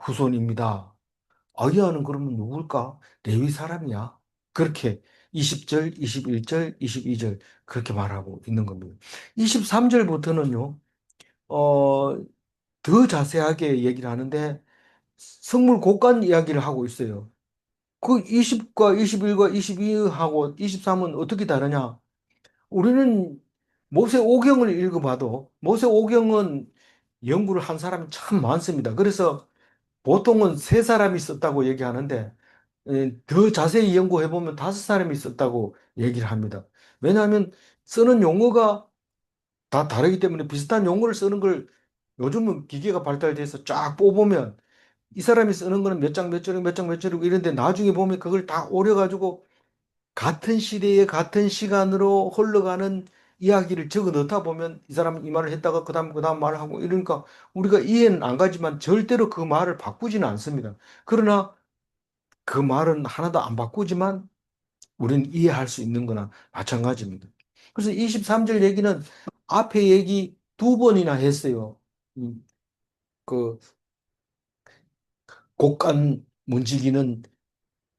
S1: 후손입니다. 아기야는 그러면 누굴까? 레위 사람이야. 그렇게 20절, 21절, 22절 그렇게 말하고 있는 겁니다. 23절부터는요. 더 자세하게 얘기를 하는데 성물 곡간 이야기를 하고 있어요. 그 20과 21과 22하고 23은 어떻게 다르냐? 우리는 모세 오경을 읽어봐도 모세 오경은 연구를 한 사람이 참 많습니다. 그래서 보통은 세 사람이 썼다고 얘기하는데 더 자세히 연구해보면 다섯 사람이 썼다고 얘기를 합니다. 왜냐하면 쓰는 용어가 다 다르기 때문에 비슷한 용어를 쓰는 걸 요즘은 기계가 발달돼서 쫙 뽑으면 이 사람이 쓰는 거는 몇 장 몇 절이고 몇 장 몇 절이고 이런데 나중에 보면 그걸 다 오려가지고 같은 시대에 같은 시간으로 흘러가는 이야기를 적어 넣다 보면 이 사람은 이 말을 했다가 그다음 말을 하고 이러니까 우리가 이해는 안 가지만 절대로 그 말을 바꾸지는 않습니다. 그러나 그 말은 하나도 안 바꾸지만 우리는 이해할 수 있는 거나 마찬가지입니다. 그래서 23절 얘기는 앞에 얘기 두 번이나 했어요. 그 곡간 문지기는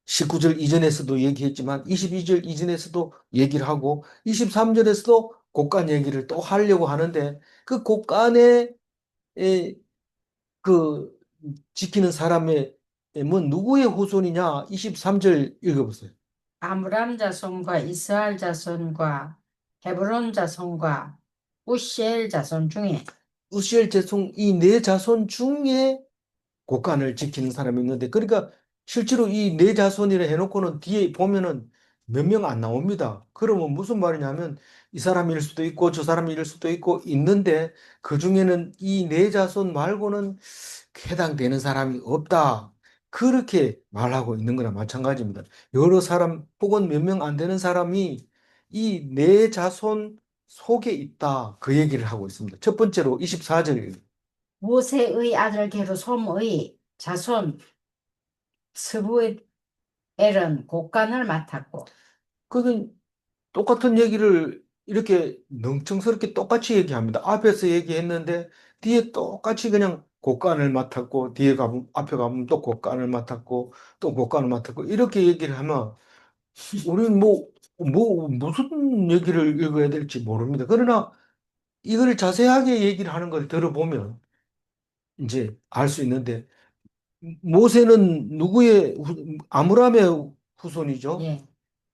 S1: 19절 이전에서도 얘기했지만 22절 이전에서도 얘기를 하고 23절에서도 곡간 얘기를 또 하려고 하는데 그 곡간에 그 지키는 사람의 뭐 누구의 후손이냐? 23절 읽어보세요.
S2: 아므람 자손과 이스라엘 자손과 헤브론 자손과 우시엘 자손 중에
S1: 우시엘 제송 이 네 자손 중에 곡간을 지키는 사람이 있는데 그러니까 실제로 이 네 자손이라 해놓고는 뒤에 보면은 몇 명 안 나옵니다. 그러면 무슨 말이냐면 이 사람일 수도 있고 저 사람일 수도 있고 있는데 그 중에는 이 네 자손 말고는 해당되는 사람이 없다. 그렇게 말하고 있는 거나 마찬가지입니다. 여러 사람 혹은 몇 명 안 되는 사람이 이 네 자손 속에 있다. 그 얘기를 하고 있습니다. 첫 번째로 24절.
S2: 모세의 아들 게르솜의 자손 스부엘은 곡간을 맡았고
S1: 그건 똑같은 얘기를 이렇게 능청스럽게 똑같이 얘기합니다. 앞에서 얘기했는데 뒤에 똑같이 그냥 곡간을 맡았고 뒤에 가면 앞에 가면 또 곡간을 맡았고 또 곡간을 맡았고 이렇게 얘기를 하면 우리는 무슨 얘기를 읽어야 될지 모릅니다. 그러나 이걸 자세하게 얘기를 하는 걸 들어보면 이제 알 수 있는데 모세는 누구의 아므람의 후손이죠.
S2: 예.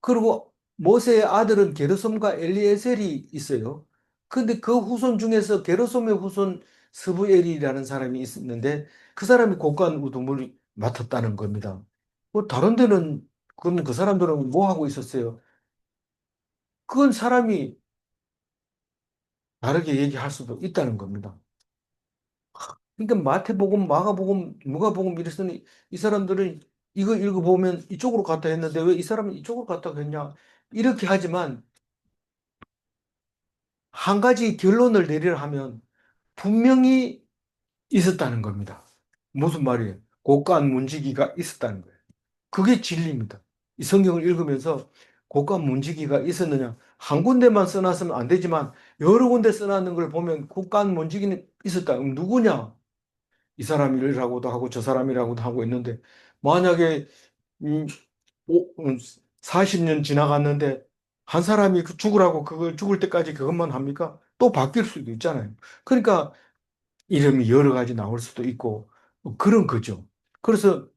S1: 그리고 모세의 아들은 게르솜과 엘리에셀이 있어요. 근데 그 후손 중에서 게르솜의 후손 스부엘이라는 사람이 있었는데 그 사람이 곡간 우두머리 맡았다는 겁니다. 뭐 다른 데는 그럼 그 사람들은 뭐 하고 있었어요? 그건 사람이 다르게 얘기할 수도 있다는 겁니다. 그러니까 마태복음, 마가복음, 누가복음 이랬으니 이 사람들은 이거 읽어보면 이쪽으로 갔다 했는데 왜 이 사람은 이쪽으로 갔다 했냐? 이렇게 하지만 한 가지 결론을 내리려 하면 분명히 있었다는 겁니다. 무슨 말이에요? 곡간 문지기가 있었다는 거예요. 그게 진리입니다. 이 성경을 읽으면서 곡간 문지기가 있었느냐? 한 군데만 써놨으면 안 되지만 여러 군데 써놨는 걸 보면 곡간 문지기는 있었다. 그럼 누구냐? 이 사람이라고도 하고 저 사람이라고도 하고 있는데 만약에 음, 40년 지나갔는데 한 사람이 죽으라고 그걸 죽을 때까지 그것만 합니까? 또 바뀔 수도 있잖아요. 그러니까 이름이 여러 가지 나올 수도 있고 뭐 그런 거죠. 그래서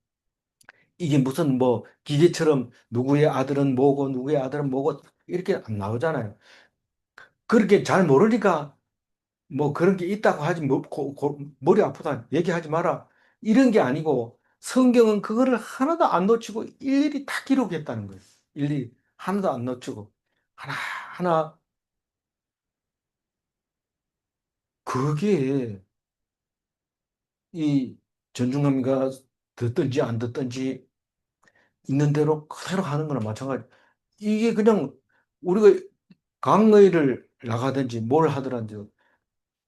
S1: 이게 무슨 뭐 기계처럼 누구의 아들은 뭐고 누구의 아들은 뭐고 이렇게 안 나오잖아요. 그렇게 잘 모르니까 뭐 그런 게 있다고 하지 뭐 머리 아프다 얘기하지 마라 이런 게 아니고 성경은 그거를 하나도 안 놓치고 일일이 다 기록했다는 거예요. 일일이 하나도 안 놓치고 하나하나 그게 이 전중함이가 듣든지 안 듣든지 있는 대로 그대로 하는 거나 마찬가지. 이게 그냥 우리가 강의를 나가든지 뭘 하더라도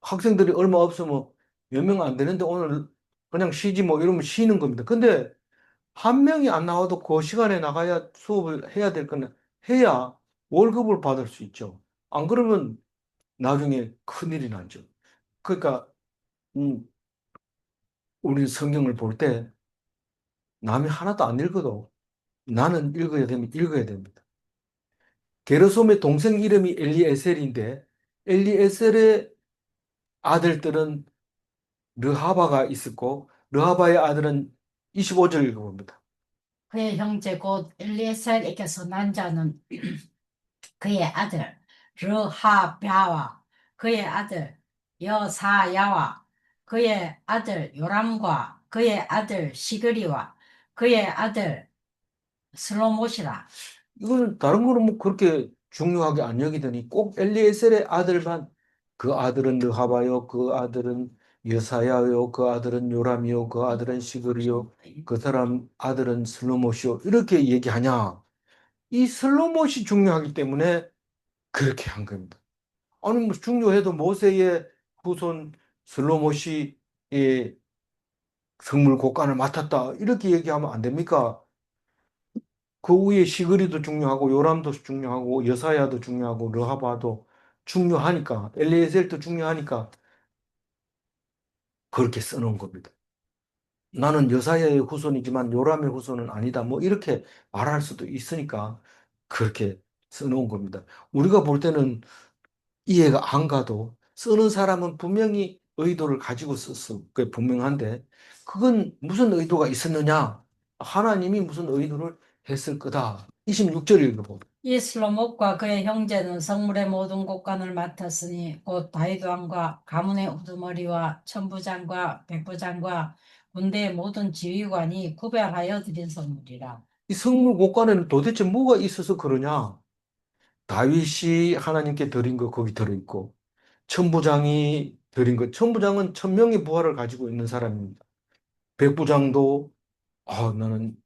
S1: 학생들이 얼마 없으면 몇 명 안 되는데 오늘 그냥 쉬지 뭐 이러면 쉬는 겁니다. 근데 한 명이 안 나와도 그 시간에 나가야 수업을 해야 될 거는 해야 월급을 받을 수 있죠. 안 그러면 나중에 큰일이 나죠. 그러니까 음, 우리 성경을 볼 때 남이 하나도 안 읽어도 나는 읽어야 되면 읽어야 됩니다. 게르솜의 동생 이름이 엘리에셀인데 엘리에셀의 아들들은 르하바가 있었고 르하바의 아들은 25절 읽어봅니다.
S2: 그의 형제 곧 엘리에셀에게서 난 자는 그의 아들 르하랴와 그의 아들 여사야와 그의 아들 요람과 그의 아들 시그리와 그의 아들 슬로못이라.
S1: 이거는 다른 거는 뭐 그렇게 중요하게 안 여기더니 꼭 엘리에셀의 아들만 그 아들은 르하바요, 그 아들은 여사야요, 그 아들은 요람이요, 그 아들은 시그리요, 그 사람 아들은 슬로못이요 이렇게 얘기하냐? 이 슬로못이 중요하기 때문에 그렇게 한 겁니다. 아니 뭐 중요해도 모세의 후손 슬로모시의 성물 곡간을 맡았다 이렇게 얘기하면 안 됩니까? 그 위에 시그리도 중요하고 요람도 중요하고 여사야도 중요하고 르하바도 중요하니까 엘리에셀도 중요하니까 그렇게 써놓은 겁니다. 나는 여사야의 후손이지만 요람의 후손은 아니다. 뭐 이렇게 말할 수도 있으니까 그렇게 써놓은 겁니다. 우리가 볼 때는 이해가 안 가도 쓰는 사람은 분명히 의도를 가지고 썼어. 그게 분명한데 그건 무슨 의도가 있었느냐? 하나님이 무슨 의도를 했을 거다. 26절 읽어보면.
S2: 이 슬로목과 그의 형제는 성물의 모든 곳간을 맡았으니 곧 다윗 왕과 가문의 우두머리와 천부장과 백부장과 군대의 모든 지휘관이 구별하여 드린 성물이라.
S1: 이 성물 곳간에는 도대체 뭐가 있어서 그러냐? 다윗이 하나님께 드린 거 거기 들어있고 천부장이 드린 것. 천부장은 1000명의 부하를 가지고 있는 사람입니다. 백부장도 나는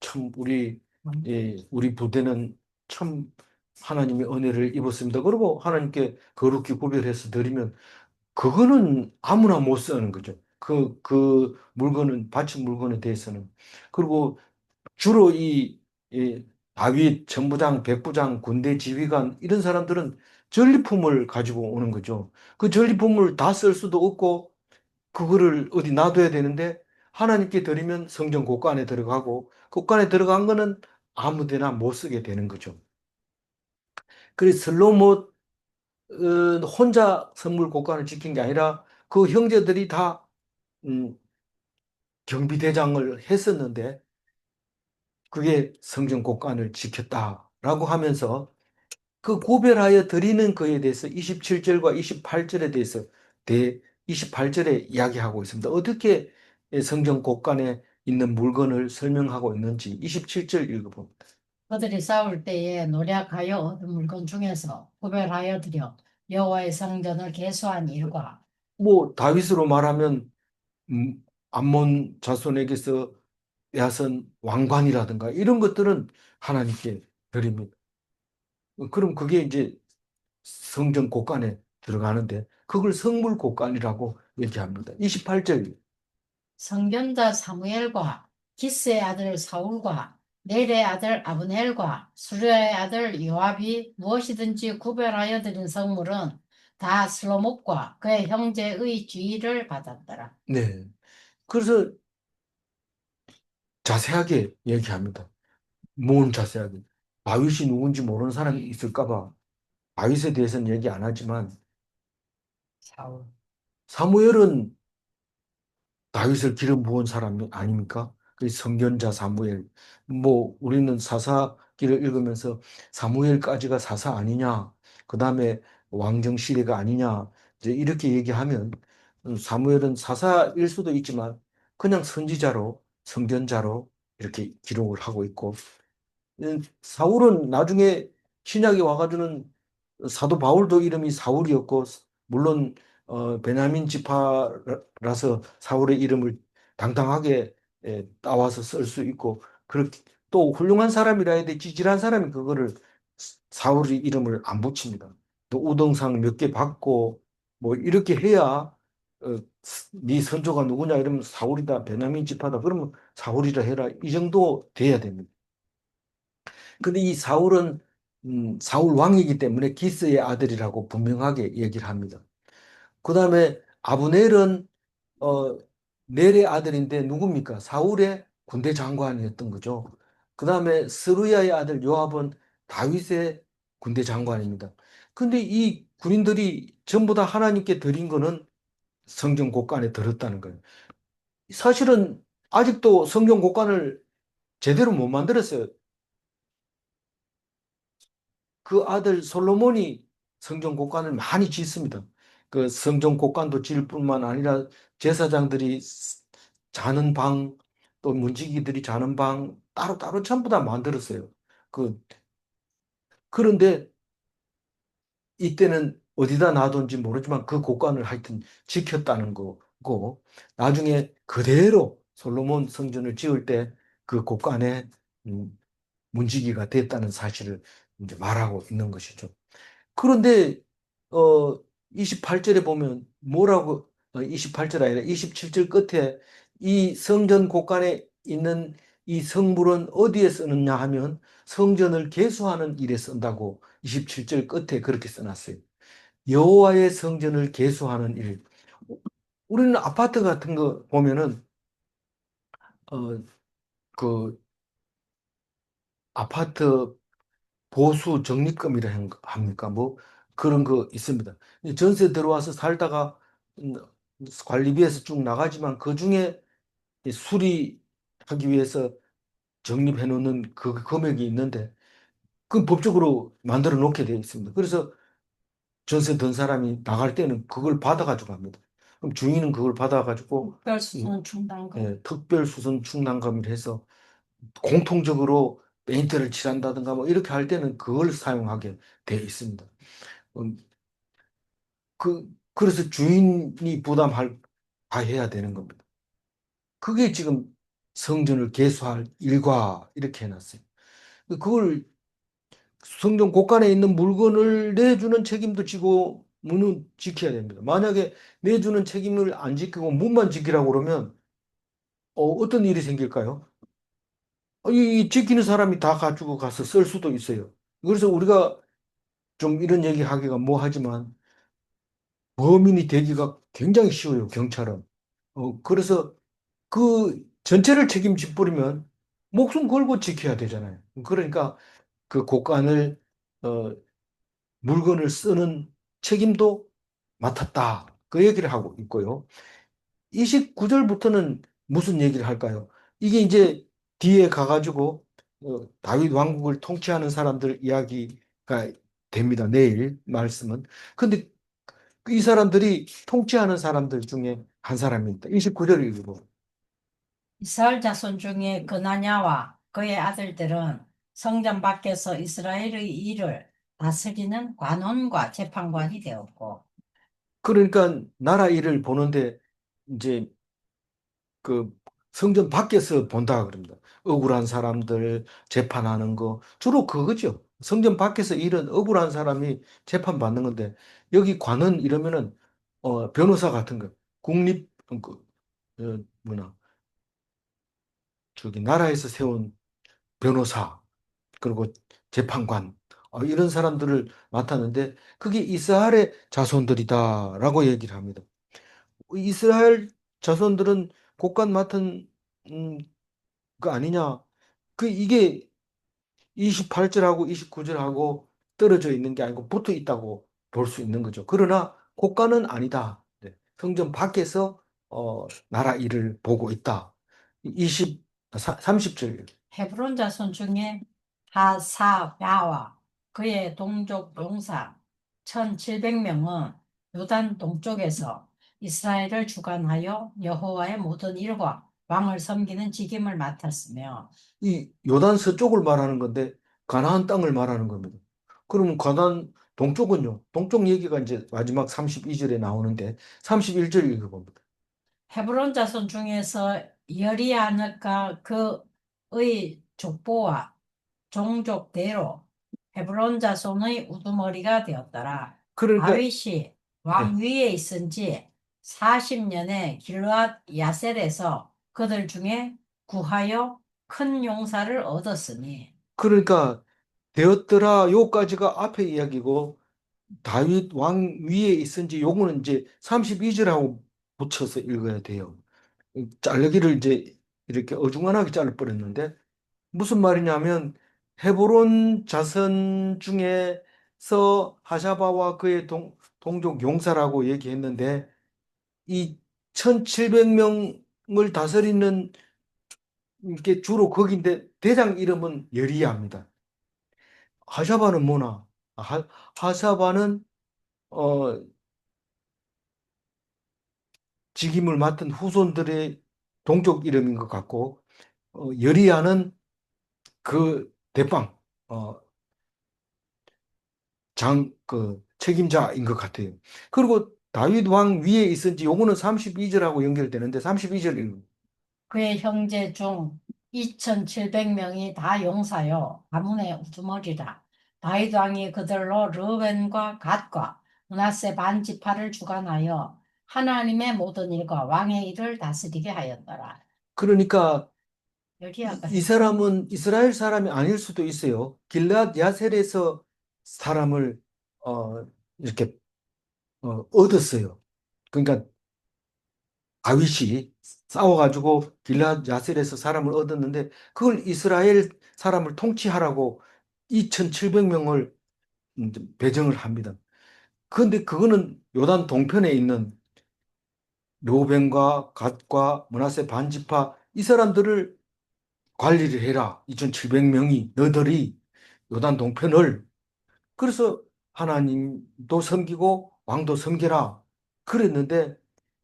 S1: 참 우리 부대는 참 하나님의 은혜를 입었습니다. 그리고 하나님께 거룩히 구별해서 드리면 그거는 아무나 못 쓰는 거죠. 그 물건은 바친 물건에 대해서는. 그리고 주로 이 다윗 전부장, 백부장, 군대 지휘관 이런 사람들은 전리품을 가지고 오는 거죠. 그 전리품을 다 쓸 수도 없고 그거를 어디 놔둬야 되는데 하나님께 드리면 성전 곳간에 들어가고 곳간에 들어간 거는 아무 데나 못 쓰게 되는 거죠. 그래서 슬로못 혼자 성물 곳간을 지킨 게 아니라 그 형제들이 다 음, 경비대장을 했었는데 그게 성전 곳간을 지켰다라고 하면서 그 구별하여 드리는 그에 대해서 27절과 28절에 대해서 대 28절에 이야기하고 있습니다. 어떻게 성전 곳간에 있는 물건을 설명하고 있는지 27절 읽어봅니다.
S2: 그들이 싸울 때에 노략하여 얻은 물건 중에서 구별하여 드려 여호와의 성전을 계수한 일과
S1: 뭐 다윗으로 말하면 암몬 자손에게서 빼앗은 왕관이라든가 이런 것들은 하나님께 드립니다. 그럼 그게 이제 성전 곳간에 들어가는데 그걸 성물 곳간이라고 얘기합니다. 28절.
S2: 성견자 사무엘과 기스의 아들 사울과 넬의 아들 아브넬과 수리아의 아들 요압이 무엇이든지 구별하여 드린 성물은 다 슬로목과 그의 형제의 지위를 받았더라.
S1: 네. 그래서 자세하게 얘기합니다. 뭔 자세하게? 다윗이 누군지 모르는 사람이 있을까 봐 다윗에 대해서는 얘기 안 하지만
S2: 사울.
S1: 사무엘은 다윗을 기름 부은 사람이 아닙니까? 그 선견자 사무엘. 뭐 우리는 사사기를 읽으면서 사무엘까지가 사사 아니냐? 그다음에 왕정 시대가 아니냐? 이제 이렇게 얘기하면 사무엘은 사사일 수도 있지만 그냥 선지자로 선견자로 이렇게 기록을 하고 있고 사울은 나중에 신약에 와가지고는 사도 바울도 이름이 사울이었고 물론 베냐민 지파라서 사울의 이름을 당당하게 따와서 쓸 수 있고 그렇게 또 훌륭한 사람이라 해야 돼 찌질한 사람이 그거를 사울의 이름을 안 붙입니다. 또 우등상 몇 개 받고 뭐 이렇게 해야 네 선조가 누구냐 이러면 사울이다 베냐민 지파다 그러면 사울이라 해라 이 정도 돼야 됩니다. 근데 이 사울은 사울 왕이기 때문에 기스의 아들이라고 분명하게 얘기를 합니다. 그 다음에 아브넬은 어, 넬의 아들인데 누굽니까? 사울의 군대 장관이었던 거죠. 그 다음에 스루야의 아들 요압은 다윗의 군대 장관입니다. 근데 이 군인들이 전부 다 하나님께 드린 거는 성전 곳간에 들었다는 거예요. 사실은 아직도 성전 곳간을 제대로 못 만들었어요. 그 아들 솔로몬이 성전 곡간을 많이 짓습니다. 그 성전 곡간도 지을 뿐만 아니라 제사장들이 자는 방, 또 문지기들이 자는 방 따로따로 전부 다 만들었어요. 그 그런데 이때는 어디다 놔둔지 모르지만 그 곡간을 하여튼 지켰다는 거고 나중에 그대로 솔로몬 성전을 지을 때 그 곡간에 문지기가 됐다는 사실을 이제 말하고 있는 것이죠. 그런데 어, 28절에 보면 뭐라고, 28절 아니라 27절 끝에 이 성전 곳간에 있는 이 성물은 어디에 쓰느냐 하면 성전을 개수하는 일에 쓴다고 27절 끝에 그렇게 써놨어요. 여호와의 성전을 개수하는 일. 우리는 아파트 같은 거 보면은, 어, 그 아파트 보수 적립금이라 합니까? 뭐 그런 거 있습니다. 전세 들어와서 살다가 음, 관리비에서 쭉 나가지만 그 중에 수리하기 위해서 적립해 놓는 그 금액이 있는데 그 법적으로 만들어 놓게 되어 있습니다. 그래서 전세 든 사람이 나갈 때는 그걸 받아가지고 갑니다. 그럼 주인은 그걸 받아가지고
S2: 특별수선 충당금.
S1: 특별수선 충당금을 해서 공통적으로 페인트를 칠한다든가 뭐 이렇게 할 때는 그걸 사용하게 되어 있습니다. 음, 그래서 주인이 부담할, 다 해야 되는 겁니다. 그게 지금 성전을 개수할 일과 이렇게 해놨어요. 그걸 성전 곳간에 있는 물건을 내주는 책임도 지고 문은 지켜야 됩니다. 만약에 내주는 책임을 안 지키고 문만 지키라고 그러면 어떤 일이 생길까요? 이 지키는 사람이 다 가지고 가서 쓸 수도 있어요. 그래서 우리가 좀 이런 얘기 하기가 뭐하지만 범인이 되기가 굉장히 쉬워요, 경찰은. 그래서 그 전체를 책임져 버리면 목숨 걸고 지켜야 되잖아요. 그러니까 그 곳간을 어, 물건을 쓰는 책임도 맡았다. 그 얘기를 하고 있고요. 29절부터는 무슨 얘기를 할까요? 이게 이제 뒤에 가가지고 다윗 왕국을 통치하는 사람들 이야기가 됩니다. 내일 말씀은. 근데 이 사람들이 통치하는 사람들 중에 한 사람입니다. 29절을 읽어보.
S2: 이스라엘 자손 중에 그나냐와 그의 아들들은 성전 밖에서 이스라엘의 일을 다스리는 관원과 재판관이 되었고,
S1: 그러니까 나라 일을 보는데 이제 그 성전 밖에서 본다 그럽니다. 억울한 사람들 재판하는 거 주로 그거죠. 성전 밖에서 일은 억울한 사람이 재판받는 건데 여기 관은 이러면은 변호사 같은 거 국립 뭐나 저기 나라에서 세운 변호사 그리고 재판관 이런 사람들을 맡았는데 그게 이스라엘의 자손들이다라고 얘기를 합니다. 이스라엘 자손들은 곳간 맡은 음, 그 아니냐? 이게 28절하고 29절하고 떨어져 있는 게 아니고 붙어 있다고 볼 수 있는 거죠. 그러나 고가는 아니다. 네. 성전 밖에서 나라 일을 보고 있다. 30절.
S2: 헤브론 자손 중에 하사야와 그의 동족 용사 1700명은 요단 동쪽에서 이스라엘을 주관하여 여호와의 모든 일과 왕을 섬기는 직임을 맡았으며,
S1: 이 요단 서쪽을 말하는 건데 가나안 땅을 말하는 겁니다. 그러면 가나안 동쪽은요? 동쪽 얘기가 이제 마지막 32절에 나오는데 31절 읽어봅니다.
S2: 헤브론 자손 중에서 여리야느가 그의 족보와 종족대로 헤브론 자손의 우두머리가 되었더라.
S1: 그러니까
S2: 다윗이
S1: 예.
S2: 왕 위에 있은 지 40년에 길르앗 야셀에서 그들 중에 구하여 큰 용사를 얻었으니,
S1: 그러니까 되었더라 요까지가 앞에 이야기고 다윗 왕 위에 있은지 요거는 이제 32절하고 붙여서 읽어야 돼요. 자르기를 이제 이렇게 어중간하게 잘라버렸는데 무슨 말이냐면 헤브론 자손 중에서 하샤바와 그의 동족 용사라고 얘기했는데 이 1700명을 다스리는 게 주로 거기인데 대장 이름은 여리야입니다. 하샤바는 뭐나? 하샤바는 어, 직임을 맡은 후손들의 동족 이름인 것 같고 여리야는 그 대빵 어, 책임자인 것 같아요. 그리고 다윗 왕 위에 있은지 요거는 32절하고 연결되는데 32절 읽어.
S2: 그의 형제 중 2700명이 다 용사요 가문의 우두머리라. 다윗 왕이 그들로 르벤과 갓과 므낫세 반지파를 주관하여 하나님의 모든 일과 왕의 일을 다스리게 하였더라.
S1: 그러니까
S2: 여기야
S1: 이
S2: 그래.
S1: 사람은 이스라엘 사람이 아닐 수도 있어요. 길르앗 야셀에서 사람을 이렇게 얻었어요. 그러니까 다윗이 싸워가지고 길르앗 야셀에서 사람을 얻었는데 그걸 이스라엘 사람을 통치하라고 2,700명을 배정을 합니다. 그런데 그거는 요단 동편에 있는 르우벤과 갓과 므낫세 반지파 이 사람들을 관리를 해라. 2,700명이 너희들이 요단 동편을 그래서 하나님도 섬기고 왕도 섬기라. 그랬는데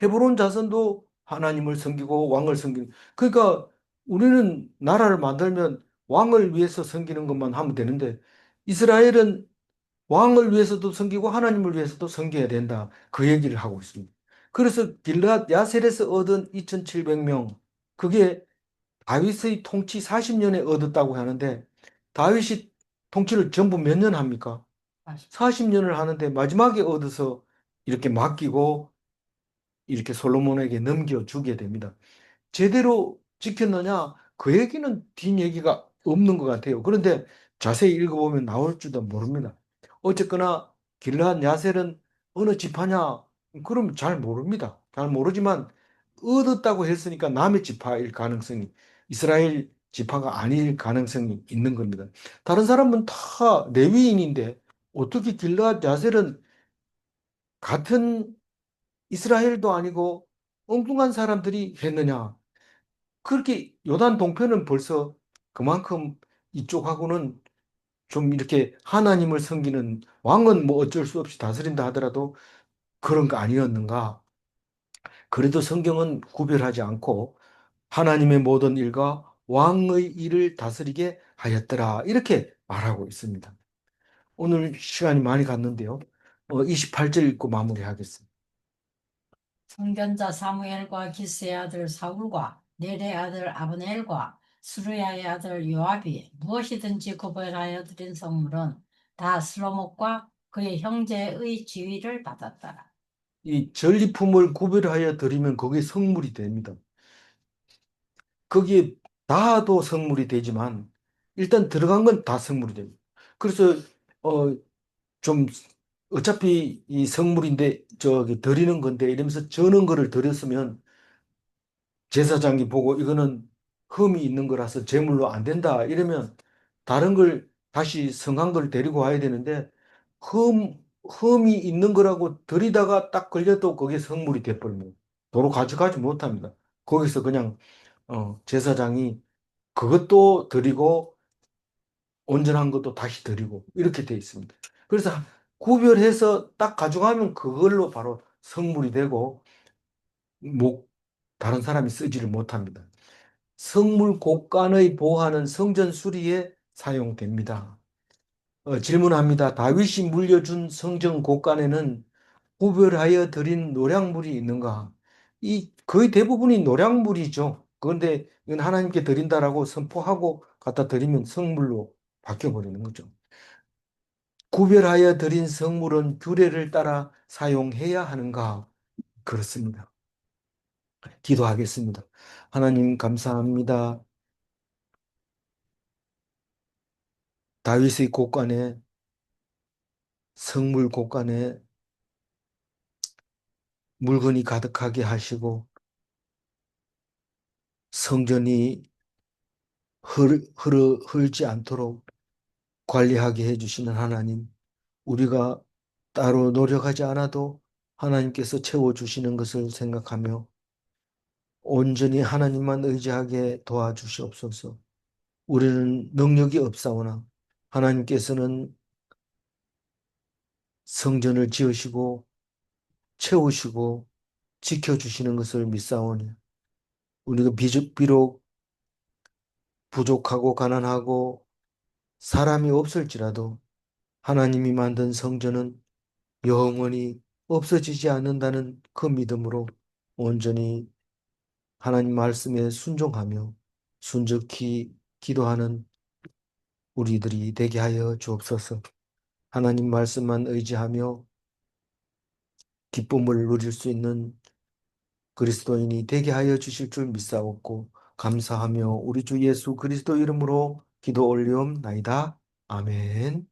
S1: 헤브론 자손도 하나님을 섬기고 왕을 섬기는 그러니까 우리는 나라를 만들면 왕을 위해서 섬기는 것만 하면 되는데 이스라엘은 왕을 위해서도 섬기고 하나님을 위해서도 섬겨야 된다. 그 얘기를 하고 있습니다. 그래서 길르앗 야셀에서 얻은 2,700명 그게 다윗의 통치 40년에 얻었다고 하는데 다윗이 통치를 전부 몇 년 합니까? 40년을 하는데 마지막에 얻어서 이렇게 맡기고 이렇게 솔로몬에게 넘겨주게 됩니다. 제대로 지켰느냐? 그 얘기는 뒷얘기가 없는 것 같아요. 그런데 자세히 읽어보면 나올 줄도 모릅니다. 어쨌거나 길르앗 야셀은 어느 지파냐? 그럼 잘 모릅니다. 잘 모르지만 얻었다고 했으니까 남의 지파일 가능성이 이스라엘 지파가 아닐 가능성이 있는 겁니다. 다른 사람은 다 레위인인데 어떻게 길르앗 야셀은 같은 이스라엘도 아니고 엉뚱한 사람들이 했느냐? 그렇게 요단 동편은 벌써 그만큼 이쪽하고는 좀 이렇게 하나님을 섬기는 왕은 뭐 어쩔 수 없이 다스린다 하더라도 그런 거 아니었는가? 그래도 성경은 구별하지 않고 하나님의 모든 일과 왕의 일을 다스리게 하였더라. 이렇게 말하고 있습니다. 오늘 시간이 많이 갔는데요. 28절 읽고 마무리하겠습니다.
S2: 선견자 사무엘과 기스의 아들 사울과 넬의 아들 아브넬과 수르야의 아들 요압이 무엇이든지 구별하여 드린 성물은 다 슬로목과 그의 형제의 지위를 받았더라.
S1: 이 전리품을 구별하여 드리면 그게 성물이 됩니다. 거기에 다도 성물이 되지만 일단 들어간 건 다 성물이 됩니다. 그래서 어, 좀 어차피 이 성물인데 저기 드리는 건데 이러면서 저는 거를 드렸으면 제사장이 보고 이거는 흠이 있는 거라서 제물로 안 된다 이러면 다른 걸 다시 성한 걸 데리고 와야 되는데 흠이 있는 거라고 드리다가 딱 걸려도 그게 성물이 돼버립니다. 도로 가져가지 못합니다. 거기서 그냥 제사장이 그것도 드리고 온전한 것도 다시 드리고 이렇게 돼 있습니다. 그래서 구별해서 딱 가져가면 그걸로 바로 성물이 되고 목 다른 사람이 쓰지를 못합니다. 성물 곳간의 보호하는 성전 수리에 사용됩니다. 질문합니다. 다윗이 물려준 성전 곳간에는 구별하여 드린 노량물이 있는가? 이 거의 대부분이 노량물이죠. 그런데 이건 하나님께 드린다라고 선포하고 갖다 드리면 성물로 바뀌어 버리는 거죠. 구별하여 드린 성물은 규례를 따라 사용해야 하는가? 그렇습니다. 기도하겠습니다. 하나님 감사합니다. 다윗의 곳간에 성물 곳간에 물건이 가득하게 하시고 성전이 흐르지 않도록 관리하게 해주시는 하나님, 우리가 따로 노력하지 않아도 하나님께서 채워주시는 것을 생각하며 온전히 하나님만 의지하게 도와주시옵소서. 우리는 능력이 없사오나 하나님께서는 성전을 지으시고 채우시고 지켜주시는 것을 믿사오니 우리가 비록 부족하고 가난하고 사람이 없을지라도 하나님이 만든 성전은 영원히 없어지지 않는다는 그 믿음으로 온전히 하나님 말씀에 순종하며 순적히 기도하는 우리들이 되게 하여 주옵소서. 하나님 말씀만 의지하며 기쁨을 누릴 수 있는 그리스도인이 되게 하여 주실 줄 믿사옵고 감사하며 우리 주 예수 그리스도 이름으로 기도 올리옵나이다. 아멘.